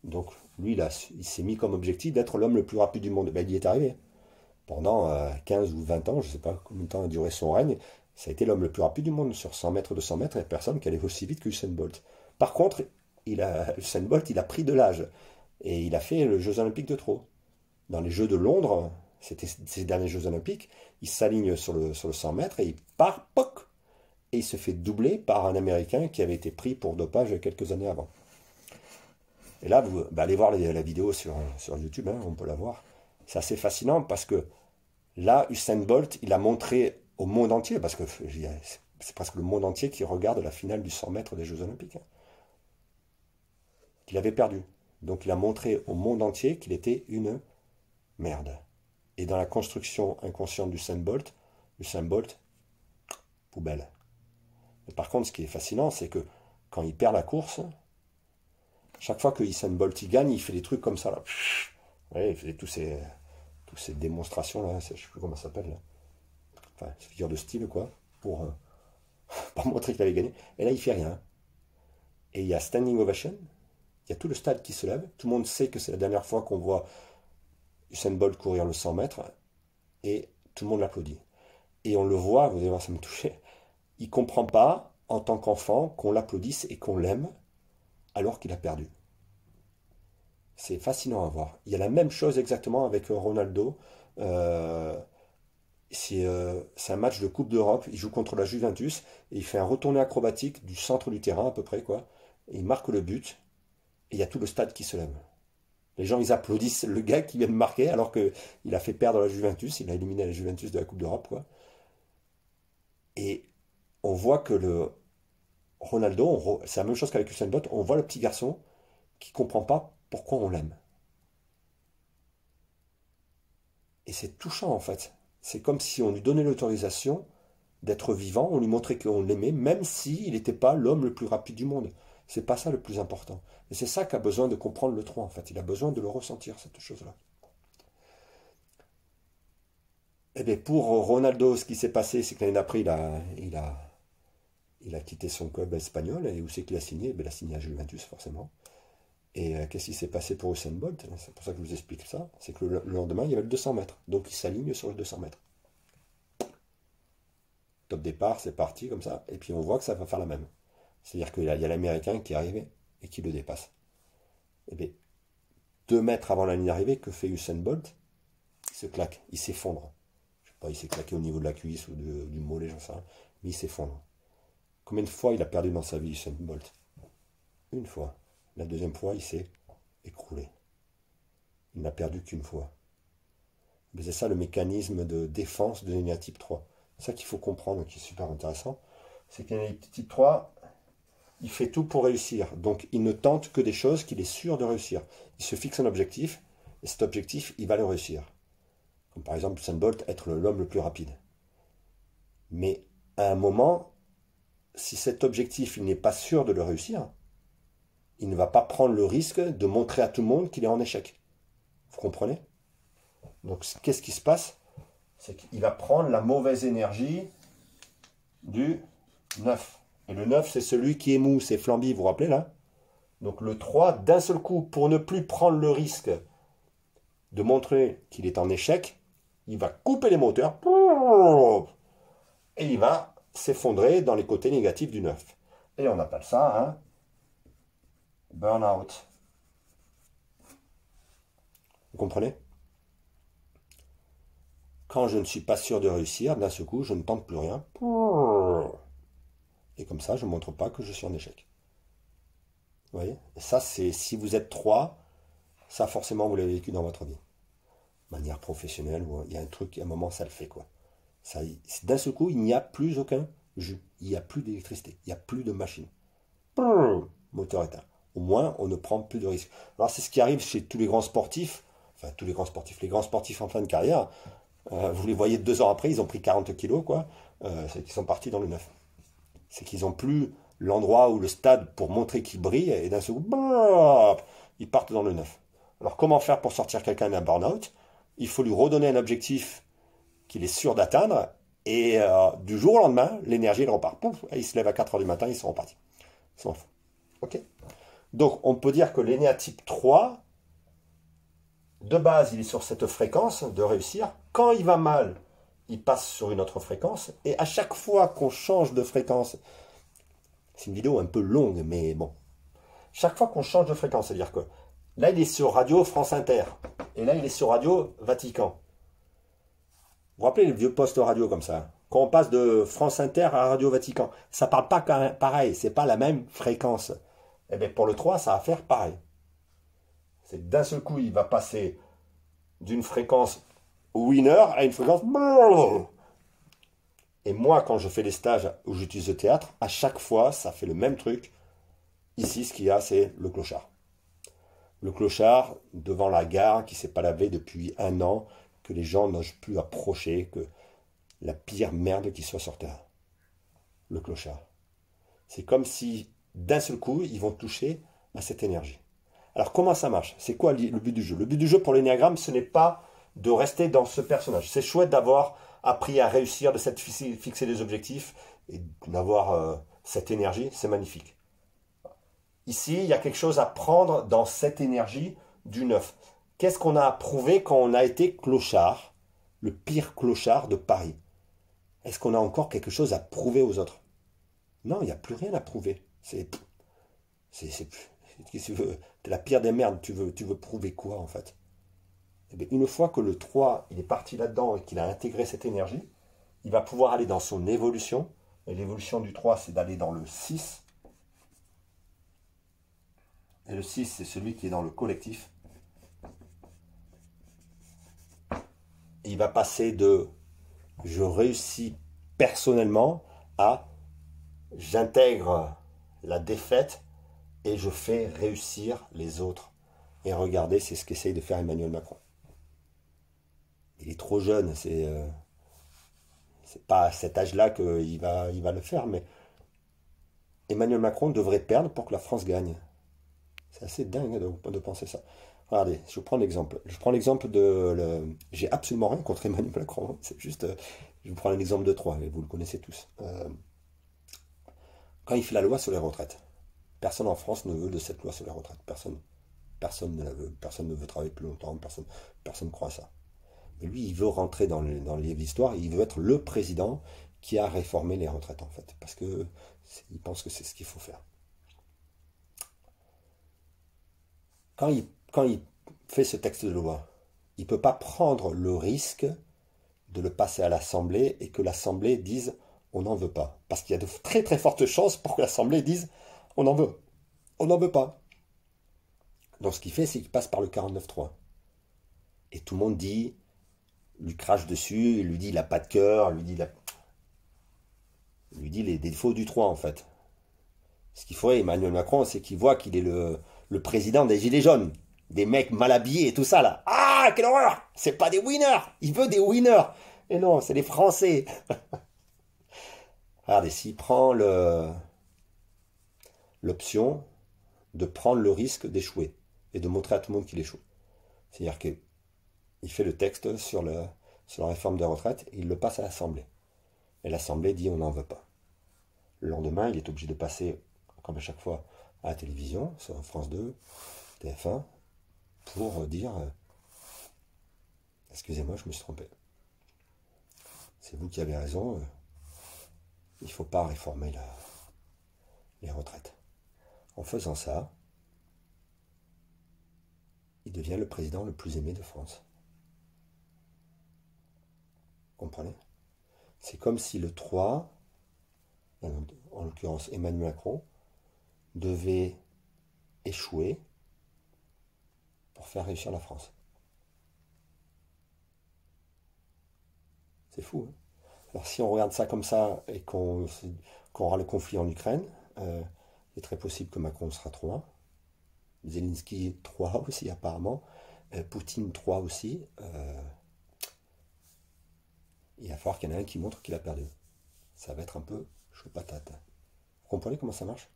Donc lui, il s'est mis comme objectif d'être l'homme le plus rapide du monde. Ben, il y est arrivé. Pendant 15 ou 20 ans, je ne sais pas combien de temps a duré son règne, ça a été l'homme le plus rapide du monde. Sur 100 mètres, 200 mètres, il n'y a personne qui allait aussi vite que Usain Bolt. Par contre, Usain Bolt, il a pris de l'âge. Et il a fait les Jeux Olympiques de trop. Dans les Jeux de Londres, c'était ces derniers Jeux Olympiques, il s'aligne sur le 100 mètres et il part, poc, et il se fait doubler par un Américain qui avait été pris pour dopage quelques années avant. Et là, vous allez voir la vidéo sur YouTube, hein, on peut la voir. C'est assez fascinant parce que là, Usain Bolt, il a montré au monde entier, parce que c'est presque le monde entier qui regarde la finale du 100 mètres des Jeux Olympiques, hein, qu'il avait perdu. Donc il a montré au monde entier qu'il était une merde. Et dans la construction inconsciente d'Usain Bolt, poubelle. Mais par contre, ce qui est fascinant, c'est que quand il perd la course, chaque fois que Usain Bolt il gagne, il fait des trucs comme ça, là. Ouais, il faisait toutes ces démonstrations-là, je ne sais plus comment ça s'appelle, là. Enfin, figure de style, quoi, pour montrer qu'il avait gagné. Et là, il fait rien. Et il y a standing ovation, il y a tout le stade qui se lève, tout le monde sait que c'est la dernière fois qu'on voit Usain Bolt courir le 100 mètres, et tout le monde l'applaudit. Et on le voit, vous allez voir, ça me touchait, il ne comprend pas, en tant qu'enfant, qu'on l'applaudisse et qu'on l'aime, alors qu'il a perdu. C'est fascinant à voir. Il y a la même chose exactement avec Ronaldo. C'est un match de Coupe d'Europe, il joue contre la Juventus, et il fait un retourné acrobatique du centre du terrain à peu près, quoi. Et il marque le but, et il y a tout le stade qui se lève. Les gens, ils applaudissent le gars qui vient de marquer alors qu'il a fait perdre la Juventus. Il a éliminé la Juventus de la Coupe d'Europe, quoi. Et on voit que le Ronaldo, c'est la même chose qu'avec Usain Bolt, on voit le petit garçon qui ne comprend pas pourquoi on l'aime. Et c'est touchant, en fait. C'est comme si on lui donnait l'autorisation d'être vivant, on lui montrait qu'on l'aimait, même s'il n'était pas l'homme le plus rapide du monde. C'est pas ça le plus important. Et c'est ça qu'a besoin de comprendre le 3, en fait. Il a besoin de le ressentir, cette chose-là. Eh bien, pour Ronaldo, ce qui s'est passé, c'est que l'année d'après, il a quitté son club espagnol. Et où c'est qu'il a signé? Il a signé à Juventus, forcément. Et qu'est-ce qui s'est passé pour Usain Bolt? C'est pour ça que je vous explique ça. C'est que le lendemain, il y avait le 200 mètres. Donc, il s'aligne sur le 200 mètres. Top départ, c'est parti, comme ça. Et puis, on voit que ça va faire la même. C'est-à-dire qu'il y a l'Américain qui est arrivé et qui le dépasse. Et bien, 2 mètres avant la ligne d'arrivée, que fait Usain Bolt? Il se claque, il s'effondre. Je sais pas, il s'est claqué au niveau de la cuisse ou du mollet, j'en sais rien. Mais il s'effondre. Combien de fois il a perdu dans sa vie, Usain Bolt? Une fois. La deuxième fois, il s'est écroulé. Il n'a perdu qu'une fois. Mais c'est ça le mécanisme de défense de l'énéatype 3. C'est ça qu'il faut comprendre, qui est super intéressant. C'est que l'énéatype 3, il fait tout pour réussir. Donc, il ne tente que des choses qu'il est sûr de réussir. Il se fixe un objectif, et cet objectif, il va le réussir. Comme par exemple, Usain Bolt, être l'homme le plus rapide. Mais à un moment, si cet objectif, il n'est pas sûr de le réussir, il ne va pas prendre le risque de montrer à tout le monde qu'il est en échec. Vous comprenez? Donc, qu'est-ce qui se passe? C'est qu'il va prendre la mauvaise énergie du 9. Et le 9, c'est celui qui est mou, c'est Flamby, vous vous rappelez là? Donc le 3, d'un seul coup, pour ne plus prendre le risque de montrer qu'il est en échec, il va couper les moteurs et il va s'effondrer dans les côtés négatifs du 9. Et on appelle ça un burn-out. Vous comprenez? Quand je ne suis pas sûr de réussir, d'un seul coup, je ne tente plus rien. Et comme ça, je ne montre pas que je suis en échec. Vous voyez? Et ça, c'est si vous êtes 3, ça forcément vous l'avez vécu dans votre vie. De manière professionnelle, où il y a un truc, à un moment, ça le fait, quoi. D'un seul coup, il n'y a plus aucun jus. Il n'y a plus d'électricité. Il n'y a plus de machine. Moteur éteint. Au moins, on ne prend plus de risques. Alors, c'est ce qui arrive chez tous les grands sportifs. Enfin, tous les grands sportifs en fin de carrière. Vous les voyez 2 ans après, ils ont pris 40 kilos, quoi. C'est qu'ils sont partis dans le 9. C'est qu'ils n'ont plus l'endroit ou le stade pour montrer qu'ils brillent, et d'un seul coup, ils partent dans le 9. Alors, comment faire pour sortir quelqu'un d'un burn-out? Il faut lui redonner un objectif qu'il est sûr d'atteindre, et du jour au lendemain, l'énergie, elle repart. Pouf, et il se lève à 4 h du matin, ils sont repartis. Ils s'en foutent. Ok? Donc, on peut dire que l'énéatype 3, de base, il est sur cette fréquence de réussir. Quand il va mal, il passe sur une autre fréquence. Et à chaque fois qu'on change de fréquence, c'est une vidéo un peu longue, mais bon. Chaque fois qu'on change de fréquence, c'est-à-dire que là, il est sur Radio France Inter. Et là, il est sur Radio Vatican. Vous vous rappelez les vieux postes radio comme ça? Quand on passe de France Inter à Radio Vatican, ça ne parle pas pareil. C'est pas la même fréquence. Eh bien, pour le 3, ça va faire pareil. C'est d'un seul coup, il va passer d'une fréquence winner à une fréquence... Et moi, quand je fais les stages où j'utilise le théâtre, à chaque fois, ça fait le même truc. Ici, ce qu'il y a, c'est le clochard. Le clochard devant la gare qui ne s'est pas lavé depuis 1 an, que les gens n'osent plus approcher, que la pire merde qui soit sur Terre. Le clochard. C'est comme si, d'un seul coup, ils vont toucher à cette énergie. Alors, comment ça marche? C'est quoi le but du jeu? Le but du jeu pour l'énéagramme, ce n'est pas de rester dans ce personnage. C'est chouette d'avoir appris à réussir, de s'être fixé des objectifs et d'avoir cette énergie. C'est magnifique. Ici, il y a quelque chose à prendre dans cette énergie du 9. Qu'est-ce qu'on a prouvé quand on a été clochard, le pire clochard de Paris? Est-ce qu'on a encore quelque chose à prouver aux autres? Non, il n'y a plus rien à prouver. T'es la pire des merdes, tu veux prouver quoi en fait? Eh bien, une fois que le 3 il est parti là-dedans et qu'il a intégré cette énergie, il va pouvoir aller dans son évolution. Et l'évolution du 3, c'est d'aller dans le 6. Et le 6, c'est celui qui est dans le collectif. il va passer de je réussis personnellement à j'intègre la défaite et je fais réussir les autres. Et regardez, c'est ce qu'essaye de faire Emmanuel Macron. Il est trop jeune, c'est pas à cet âge-là qu'il va le faire, mais Emmanuel Macron devrait perdre pour que la France gagne. C'est assez dingue de penser ça. Regardez, je prends l'exemple. Je prends l'exemple J'ai absolument rien contre Emmanuel Macron. C'est juste... je vous prends un exemple de trois, et vous le connaissez tous. Quand il fait la loi sur les retraites, personne en France ne veut de cette loi sur les retraites. Personne ne la veut. Personne ne veut travailler plus longtemps. Personne ne croit à ça. Mais lui, il veut rentrer dans le livre d'histoire. Il veut être le président qui a réformé les retraites, en fait. Parce que il pense que c'est ce qu'il faut faire. Quand il fait ce texte de loi, il ne peut pas prendre le risque de le passer à l'Assemblée et que l'Assemblée dise on n'en veut pas. Parce qu'il y a de très très fortes chances pour que l'Assemblée dise on en veut. On n'en veut pas. Donc ce qu'il fait, c'est qu'il passe par le 49.3. Et tout le monde lui crache dessus, lui dit il n'a pas de cœur, lui dit les défauts du 3 en fait. Ce qu'il faudrait, Emmanuel Macron, c'est qu'il voit qu'il est le président des Gilets jaunes. Des mecs mal habillés et tout ça là. Ah, quelle horreur! C'est pas des winners! Il veut des winners! Et non, c'est des Français! Regardez, s'il prend l'option de prendre le risque d'échouer et de montrer à tout le monde qu'il échoue. C'est-à-dire qu'il fait le texte sur la réforme des retraites et il le passe à l'Assemblée. Et l'Assemblée dit on n'en veut pas. Le lendemain, il est obligé de passer, comme à chaque fois, à la télévision, sur France 2, TF1, pour dire excusez-moi, je me suis trompé. C'est vous qui avez raison, il ne faut pas réformer les retraites. En faisant ça, il devient le président le plus aimé de France. Vous comprenez? C'est comme si le 3, en l'occurrence Emmanuel Macron, devait échouer pour faire réussir la France. C'est fou. Hein. Alors si on regarde ça comme ça et qu'on aura le conflit en Ukraine, il est très possible que Macron sera 3. Zelensky 3 aussi apparemment. Poutine 3 aussi. Il va falloir qu'il y en ait un qui montre qu'il a perdu. Ça va être un peu chaud patate. Vous comprenez comment ça marche?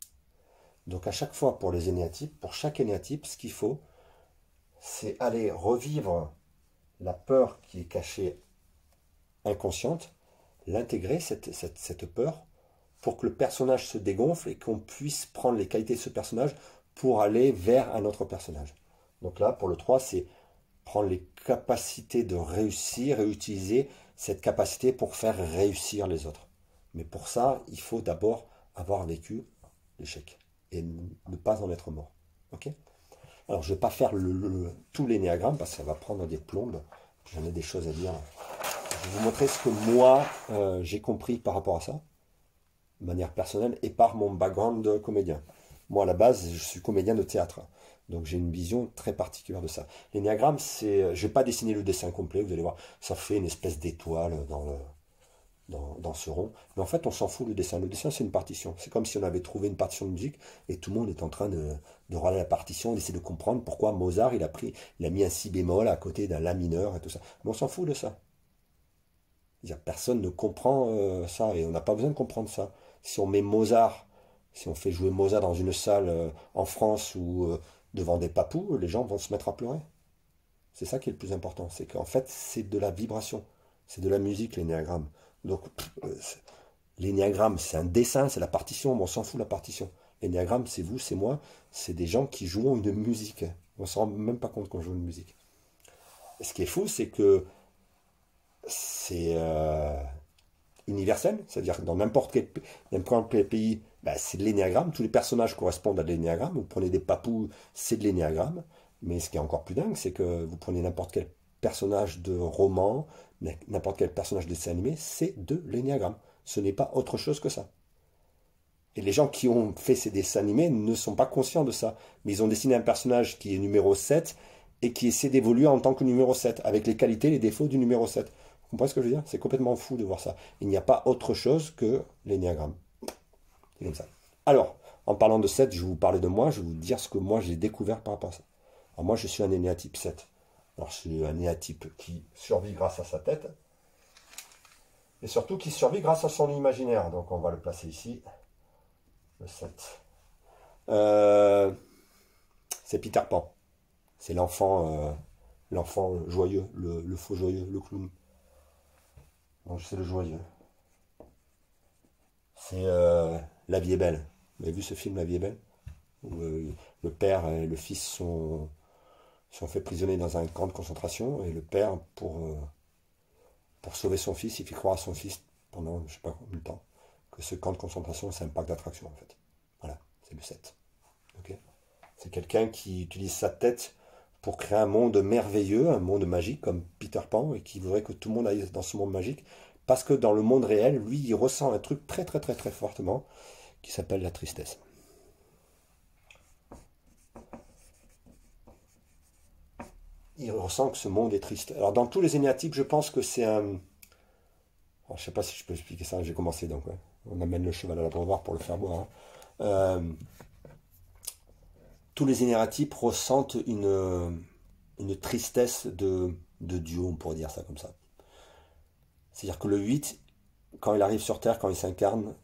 Donc à chaque fois pour les énéatypes, pour chaque énéatype, ce qu'il faut, c'est aller revivre la peur qui est cachée inconsciente, l'intégrer, cette peur, pour que le personnage se dégonfle et qu'on puisse prendre les qualités de ce personnage pour aller vers un autre personnage. Donc là, pour le 3, c'est prendre les capacités de réussir et utiliser cette capacité pour faire réussir les autres. Mais pour ça, il faut d'abord avoir vécu l'échec et ne pas en être mort. Ok? Alors, je ne vais pas faire tout l'énéagramme parce que ça va prendre des plombes. J'en ai des choses à dire. Je vais vous montrer ce que moi, j'ai compris par rapport à ça, de manière personnelle et par mon background de comédien. Moi, à la base, je suis comédien de théâtre. Donc, j'ai une vision très particulière de ça. L'énéagramme, je ne vais pas dessiner le dessin complet, vous allez voir. Ça fait une espèce d'étoile dans ce rond. Mais en fait, on s'en fout le dessin. Le dessin, c'est une partition. C'est comme si on avait trouvé une partition de musique et tout le monde est en train de regarder la partition, d'essayer de comprendre pourquoi Mozart, il a mis un si bémol à côté d'un la mineur et tout ça. Mais on s'en fout de ça. Personne ne comprend ça et on n'a pas besoin de comprendre ça. Si on met Mozart, si on fait jouer Mozart dans une salle en France ou devant des papous, les gens vont se mettre à pleurer. C'est ça qui est le plus important. C'est qu'en fait, c'est de la vibration. C'est de la musique, l'énéagramme. Donc, l'énéagramme, c'est un dessin, c'est la partition, mais on s'en fout de la partition. L'énéagramme, c'est vous, c'est moi, c'est des gens qui jouent une musique. On ne se rend même pas compte qu'on joue une musique. Et ce qui est fou, c'est que c'est universel, c'est-à-dire que dans n'importe quel pays, c'est de l'énéagramme, tous les personnages correspondent à de l'énéagramme, vous prenez des papous, c'est de l'énéagramme, mais ce qui est encore plus dingue, c'est que vous prenez n'importe quel personnage de roman, n'importe quel personnage de dessin animé, c'est de l'énéagramme, ce n'est pas autre chose que ça. Et les gens qui ont fait ces dessins animés ne sont pas conscients de ça, mais ils ont dessiné un personnage qui est numéro 7, et qui essaie d'évoluer en tant que numéro 7, avec les qualités et les défauts du numéro 7. Vous comprenez ce que je veux dire? C'est complètement fou de voir ça. Il n'y a pas autre chose que l'énéagramme. C'est comme ça. Alors, en parlant de 7, je vais vous parler de moi, je vais vous dire ce que moi j'ai découvert par rapport à ça. Alors moi, je suis un énéatype 7. Alors, je suis un énéatype qui survit grâce à sa tête, et surtout qui survit grâce à son imaginaire. Donc, on va le placer ici, le 7. C'est Peter Pan. C'est l'enfant joyeux, le faux joyeux, le clown. Donc, c'est le joyeux. C'est La vie est belle. Vous avez vu ce film La vie est belle? Où le père et le fils sont fait prisonniers dans un camp de concentration, et le père, pour sauver son fils, il fait croire à son fils pendant je ne sais pas combien de temps que ce camp de concentration, c'est un parc d'attractions en fait. Voilà, c'est le 7. Okay, c'est quelqu'un qui utilise sa tête pour créer un monde merveilleux, un monde magique comme Peter Pan, et qui voudrait que tout le monde aille dans ce monde magique, parce que dans le monde réel, lui, il ressent un truc très très très très fortement qui s'appelle la tristesse. Il ressent que ce monde est triste. Alors dans tous les énéatypes, je pense que c'est un... Alors, je ne sais pas si je peux expliquer ça, j'ai commencé donc. Ouais. On amène le cheval à l'abreuvoir pour le faire boire. Hein. Tous les énéatypes ressentent une tristesse de Dieu, on pourrait dire ça comme ça. C'est-à-dire que le 8, quand il arrive sur Terre, quand il s'incarne,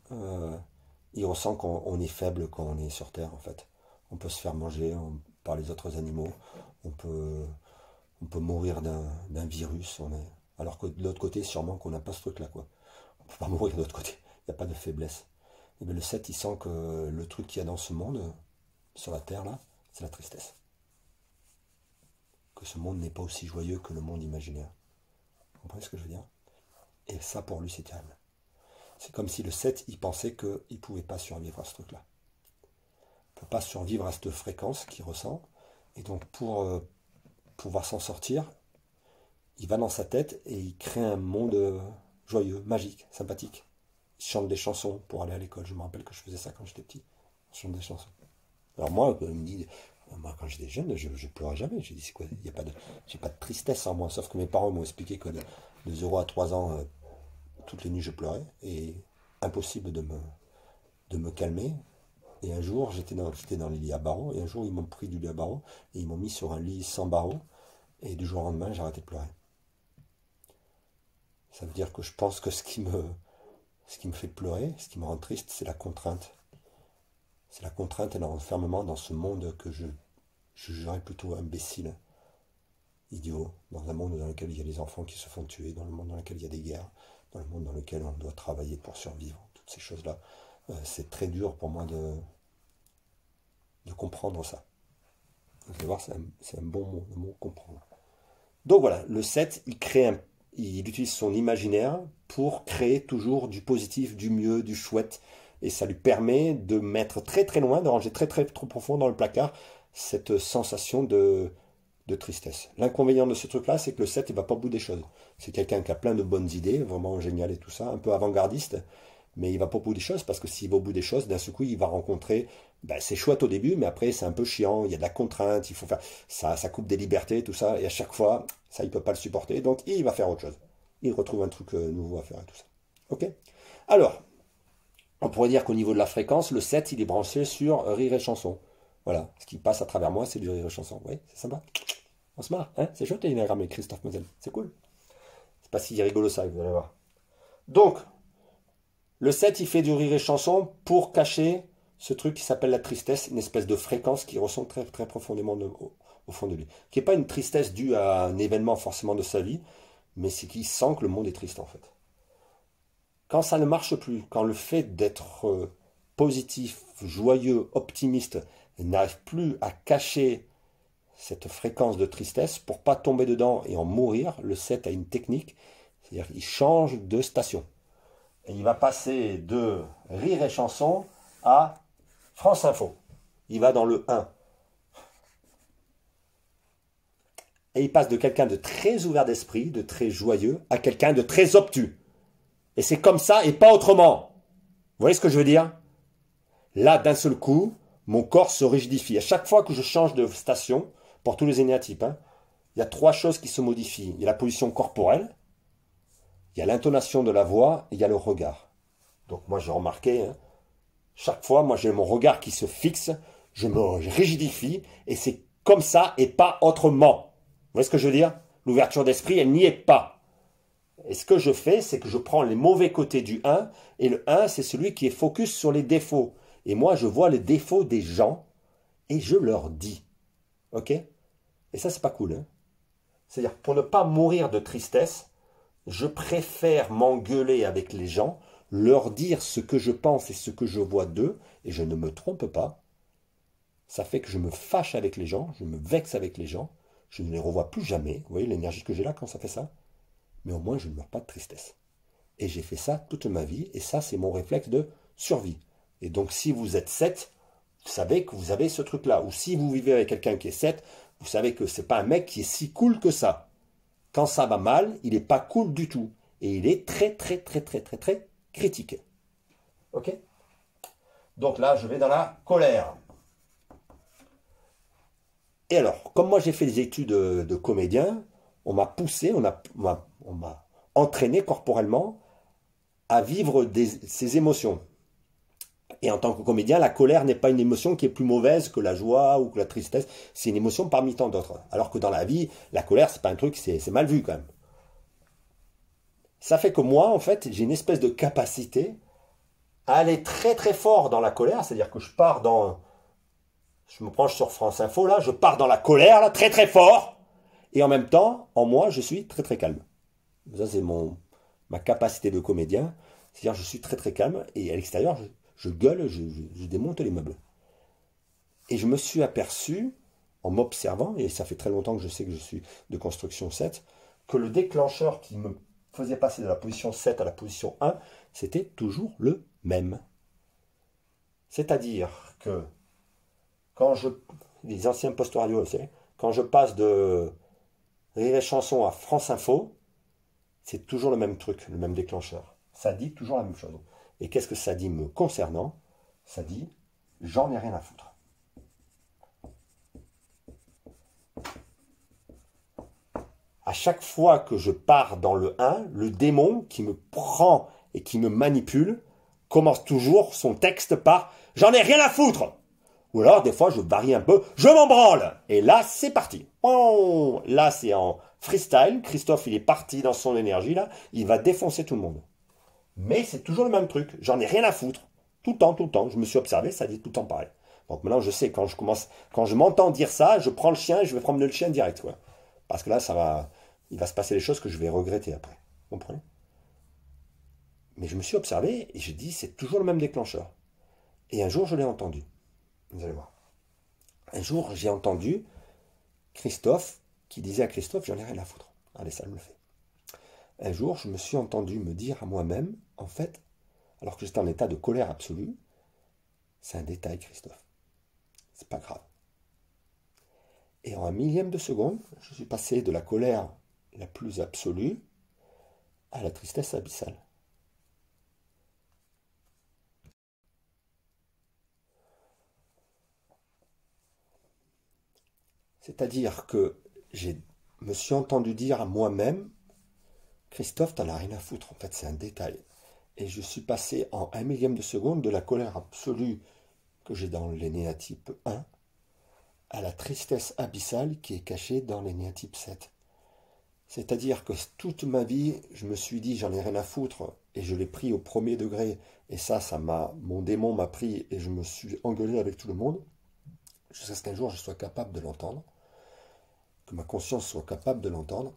il ressent qu'on est faible quand on est sur Terre en fait. On peut se faire manger par les autres animaux, on peut mourir d'un virus, alors que de l'autre côté, sûrement qu'on n'a pas ce truc-là, quoi. On ne peut pas mourir de l'autre côté, il n'y a pas de faiblesse. Et bien le 7, il sent que le truc qu'il y a dans ce monde, sur la Terre, là, c'est la tristesse. Que ce monde n'est pas aussi joyeux que le monde imaginaire. Vous comprenez ce que je veux dire? Et ça, pour lui, c'est terrible. C'est comme si le 7, il pensait qu'il ne pouvait pas survivre à ce truc-là. Il ne peut pas survivre à cette fréquence qu'il ressent. Et donc, pour pouvoir s'en sortir, il va dans sa tête et il crée un monde joyeux, magique, sympathique. Il chante des chansons pour aller à l'école. Je me rappelle que je faisais ça quand j'étais petit. Je chante des chansons. Alors moi, quand j'étais jeune, je pleurais jamais. J'ai dit, c'est quoi? J'ai pas de tristesse en moi. Sauf que mes parents m'ont expliqué que de 0 à 3 ans, toutes les nuits je pleurais. Et impossible de me calmer. Et un jour, j'étais dans les lits à barreaux. Et un jour, ils m'ont pris du lit à barreaux. Et ils m'ont mis sur un lit sans barreaux. Et du jour au lendemain, j'ai arrêté de pleurer. Ça veut dire que je pense que ce qui me fait pleurer, ce qui me rend triste, c'est la contrainte. C'est la contrainte et l'enfermement dans ce monde que je jugerais plutôt imbécile, idiot, dans un monde dans lequel il y a des enfants qui se font tuer, dans le monde dans lequel il y a des guerres, dans le monde dans lequel on doit travailler pour survivre, toutes ces choses-là. C'est très dur pour moi de comprendre ça. Vous allez voir, c'est un bon mot, le mot comprendre. Donc voilà, le 7, il utilise son imaginaire pour créer toujours du positif, du mieux, du chouette. Et ça lui permet de mettre très très loin, de ranger très très trop profond dans le placard cette sensation de tristesse. L'inconvénient de ce truc-là, c'est que le 7, il va pas au bout des choses. C'est quelqu'un qui a plein de bonnes idées, vraiment génial et tout ça, un peu avant-gardiste, mais il va pas au bout des choses, parce que s'il va au bout des choses, d'un seul coup, il va rencontrer... c'est chouette au début, mais après, c'est un peu chiant, il y a de la contrainte, il faut faire... Ça coupe des libertés, tout ça, et à chaque fois, ça, il peut pas le supporter, donc il va faire autre chose. Il retrouve un truc nouveau à faire et tout ça. Ok? Alors... On pourrait dire qu'au niveau de la fréquence, le 7, il est branché sur rire et chanson. Voilà, ce qui passe à travers moi, c'est du rire et chanson. Oui, c'est sympa. On se marre, hein? C'est chouette l'énéagramme avec Christophe Mosel. C'est cool. C'est pas si rigolo ça, vous allez voir. Donc, le 7, il fait du rire et chanson pour cacher ce truc qui s'appelle la tristesse, une espèce de fréquence qui ressent très, très profondément au fond de lui. Qui n'est pas une tristesse due à un événement forcément de sa vie, mais c'est qu'il sent que le monde est triste en fait. Quand ça ne marche plus, quand le fait d'être positif, joyeux, optimiste, n'arrive plus à cacher cette fréquence de tristesse, pour pas tomber dedans et en mourir, le 7 a une technique, c'est-à-dire qu'il change de station. Et il va passer de rire et chanson à France Info. Il va dans le 1. Et il passe de quelqu'un de très ouvert d'esprit, de très joyeux, à quelqu'un de très obtus. Et c'est comme ça et pas autrement. Vous voyez ce que je veux dire? Là, d'un seul coup, mon corps se rigidifie. À chaque fois que je change de station, pour tous les énéatypes, hein, il y a trois choses qui se modifient. Il y a la position corporelle, il y a l'intonation de la voix, et il y a le regard. Donc moi j'ai remarqué, hein, chaque fois, moi j'ai mon regard qui se fixe, je me rigidifie, et c'est comme ça et pas autrement. Vous voyez ce que je veux dire? L'ouverture d'esprit, elle n'y est pas. Et ce que je fais, c'est que je prends les mauvais côtés du 1, et le 1, c'est celui qui est focus sur les défauts. Et moi, je vois les défauts des gens, et je leur dis. Ok? Et ça, c'est pas cool. Hein? C'est-à-dire, pour ne pas mourir de tristesse, je préfère m'engueuler avec les gens, leur dire ce que je pense et ce que je vois d'eux, et je ne me trompe pas. Ça fait que je me fâche avec les gens, je me vexe avec les gens, je ne les revois plus jamais. Vous voyez l'énergie que j'ai là quand ça fait ça? Mais au moins, je ne meurs pas de tristesse. Et j'ai fait ça toute ma vie, et ça, c'est mon réflexe de survie. Et donc, si vous êtes 7, vous savez que vous avez ce truc-là. Ou si vous vivez avec quelqu'un qui est 7, vous savez que c'est pas un mec qui est si cool que ça. Quand ça va mal, il n'est pas cool du tout. Et il est très, très, très, très, très, très critique. Ok? Donc là, je vais dans la colère. Et alors, comme moi j'ai fait des études de comédien, on m'a poussé, on m'a entraîné corporellement à vivre ces émotions. Et en tant que comédien, la colère n'est pas une émotion qui est plus mauvaise que la joie ou que la tristesse. C'est une émotion parmi tant d'autres. Alors que dans la vie, la colère, c'est pas un truc, c'est mal vu quand même. Ça fait que moi, en fait, j'ai une espèce de capacité à aller très très fort dans la colère. C'est-à-dire que je pars dans... Je me penche sur France Info, là, je pars dans la colère, là, très très fort. Et en même temps, en moi, je suis très très calme. Ça, c'est ma capacité de comédien. C'est-à-dire, je suis très très calme. Et à l'extérieur, je gueule, je démonte les meubles. Et je me suis aperçu, en m'observant, et ça fait très longtemps que je sais que je suis de construction 7, que le déclencheur qui me faisait passer de la position 7 à la position 1, c'était toujours le même. C'est-à-dire que quand les anciens post-radio, quand je passe de Rire et Chanson à France Info, c'est toujours le même truc, le même déclencheur. Ça dit toujours la même chose. Et qu'est-ce que ça dit me concernant? Ça dit, j'en ai rien à foutre. À chaque fois que je pars dans le 1, le démon qui me prend et qui me manipule commence toujours son texte par « J'en ai rien à foutre !» Ou alors, des fois, je varie un peu « Je m'en branle !» Et là, c'est parti. Oh, là, c'est en freestyle. Christophe, il est parti dans son énergie, là. Il va défoncer tout le monde. Mais c'est toujours le même truc. J'en ai rien à foutre. Tout le temps, tout le temps. Je me suis observé, ça dit tout le temps pareil. Donc maintenant, je sais, quand je m'entends dire ça, je prends le chien et je vais promener le chien direct, quoi. Parce que là, il va se passer des choses que je vais regretter après. Vous comprenez? Mais je me suis observé et j'ai dit, c'est toujours le même déclencheur. Et un jour, je l'ai entendu. Vous allez voir. Un jour, j'ai entendu Christophe qui disait à Christophe, j'en ai rien à foutre. Allez, ça me le fait. Un jour, je me suis entendu me dire à moi-même, en fait, alors que j'étais en état de colère absolue, c'est un détail, Christophe. C'est pas grave. Et en un millième de seconde, je suis passé de la colère la plus absolue à la tristesse abyssale. C'est-à-dire que je me suis entendu dire à moi-même, Christophe, t'en as rien à foutre, en fait c'est un détail. Et je suis passé en un millième de seconde de la colère absolue que j'ai dans l'énéatype 1 à la tristesse abyssale qui est cachée dans l'énéatype 7. C'est-à-dire que toute ma vie, je me suis dit j'en ai rien à foutre et je l'ai pris au premier degré. Et mon démon m'a pris et je me suis engueulé avec tout le monde jusqu'à ce qu'un jour je sois capable de l'entendre, que ma conscience soit capable de l'entendre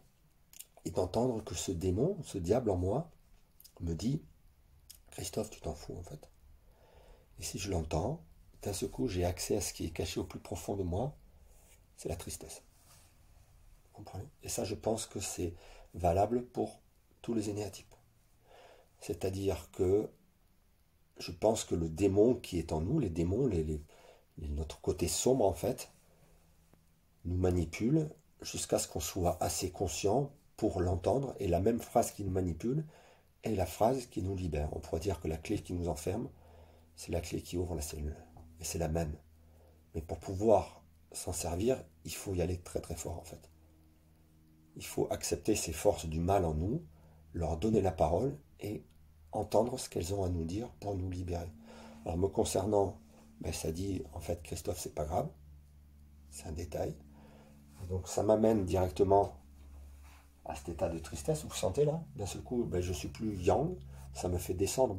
et d'entendre que ce démon, ce diable en moi, me dit Christophe, tu t'en fous en fait. Et si je l'entends, d'un seul coup, j'ai accès à ce qui est caché au plus profond de moi, c'est la tristesse. Vous comprenez? Et ça, je pense que c'est valable pour tous les énéatypes. C'est-à-dire que je pense que le démon qui est en nous, les démons, notre côté sombre en fait, nous manipule jusqu'à ce qu'on soit assez conscient pour l'entendre. Et la même phrase qui nous manipule est la phrase qui nous libère. On pourrait dire que la clé qui nous enferme, c'est la clé qui ouvre la cellule. Et c'est la même. Mais pour pouvoir s'en servir, il faut y aller très très fort en fait. Il faut accepter ces forces du mal en nous, leur donner la parole et entendre ce qu'elles ont à nous dire pour nous libérer. Alors me concernant, ben, ça dit, en fait, Christophe, c'est pas grave, c'est un détail. Et donc ça m'amène directement à cet état de tristesse, vous sentez là, d'un seul coup, ben, je suis plus yang, ça me fait descendre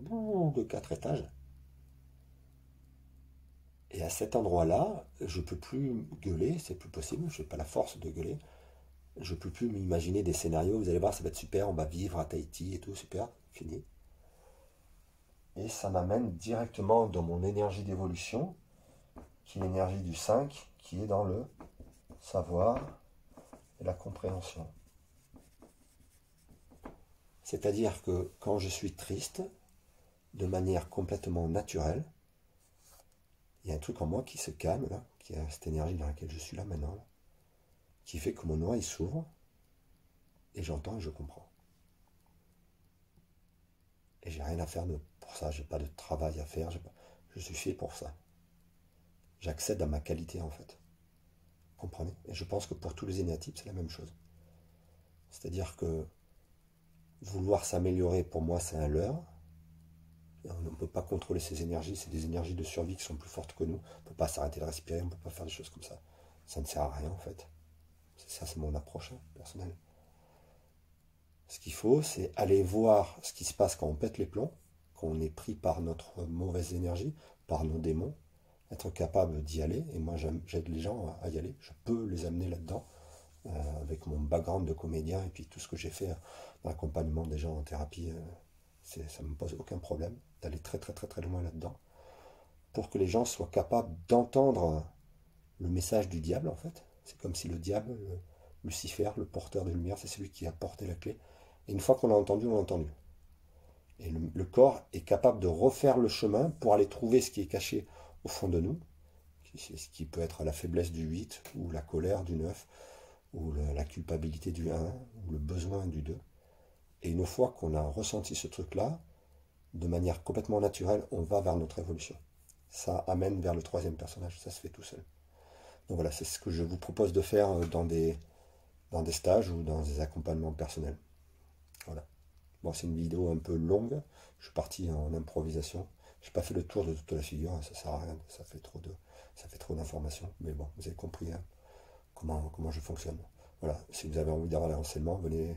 de 4 étages. Et à cet endroit-là, je peux plus gueuler, c'est plus possible, je n'ai pas la force de gueuler. Je peux plus m'imaginer des scénarios, vous allez voir, ça va être super, on va vivre à Tahiti et tout, super, fini. Et ça m'amène directement dans mon énergie d'évolution, qui est l'énergie du 5, qui est dans le savoir et la compréhension. C'est-à-dire que quand je suis triste, de manière complètement naturelle, il y a un truc en moi qui se calme, là, qui a cette énergie dans laquelle je suis là maintenant, là, qui fait que mon oreille s'ouvre, et j'entends et je comprends. Et j'ai rien à faire pour ça, j'ai pas de travail à faire, je suis fait pour ça. J'accède à ma qualité en fait. Comprenez? Et je pense que pour tous les énéatypes, c'est la même chose. C'est-à-dire que vouloir s'améliorer, pour moi, c'est un leurre. On ne peut pas contrôler ces énergies, c'est des énergies de survie qui sont plus fortes que nous. On ne peut pas s'arrêter de respirer, on ne peut pas faire des choses comme ça. Ça ne sert à rien en fait. Ça, c'est mon approche personnelle. Ce qu'il faut, c'est aller voir ce qui se passe quand on pète les plombs, quand on est pris par notre mauvaise énergie, par nos démons, être capable d'y aller. Et moi, j'aide les gens à y aller. Je peux les amener là-dedans, avec mon background de comédien et puis tout ce que j'ai fait dans l'accompagnement des gens en thérapie. Ça ne me pose aucun problème d'aller très très très très loin là-dedans, pour que les gens soient capables d'entendre le message du diable en fait. C'est comme si le diable, Lucifer, le porteur de lumière, c'est celui qui a porté la clé. Et une fois qu'on l'a entendu, on l'a entendu. Et le corps est capable de refaire le chemin pour aller trouver ce qui est caché au fond de nous, ce qui peut être la faiblesse du 8, ou la colère du 9, ou la culpabilité du 1, ou le besoin du 2. Et une fois qu'on a ressenti ce truc-là, de manière complètement naturelle, on va vers notre évolution. Ça amène vers le troisième personnage, ça se fait tout seul. Donc voilà, c'est ce que je vous propose de faire dans des stages ou dans des accompagnements personnels. Voilà. Bon, c'est une vidéo un peu longue, je suis parti en improvisation. Je n'ai pas fait le tour de toute la figure, ça ne sert à rien, ça fait trop d'informations. Mais bon, vous avez compris comment je fonctionne. Voilà, si vous avez envie d'avoir les renseignements, venez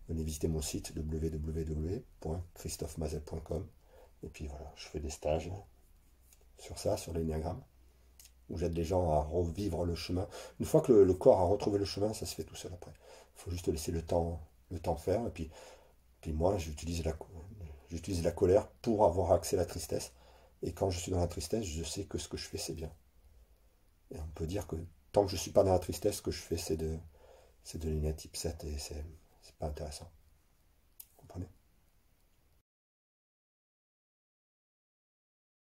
visiter mon site www.christophemazel.com. Et puis voilà, je fais des stages sur ça, sur l'énéagramme, où j'aide les gens à revivre le chemin. Une fois que le corps a retrouvé le chemin, ça se fait tout seul après. Il faut juste laisser le temps faire. Et puis moi, j'utilise la colère pour avoir accès à la tristesse. Et quand je suis dans la tristesse, je sais que ce que je fais, c'est bien. Et on peut dire que tant que je ne suis pas dans la tristesse, ce que je fais, c'est de l'énéatype 7 et c'est pas intéressant.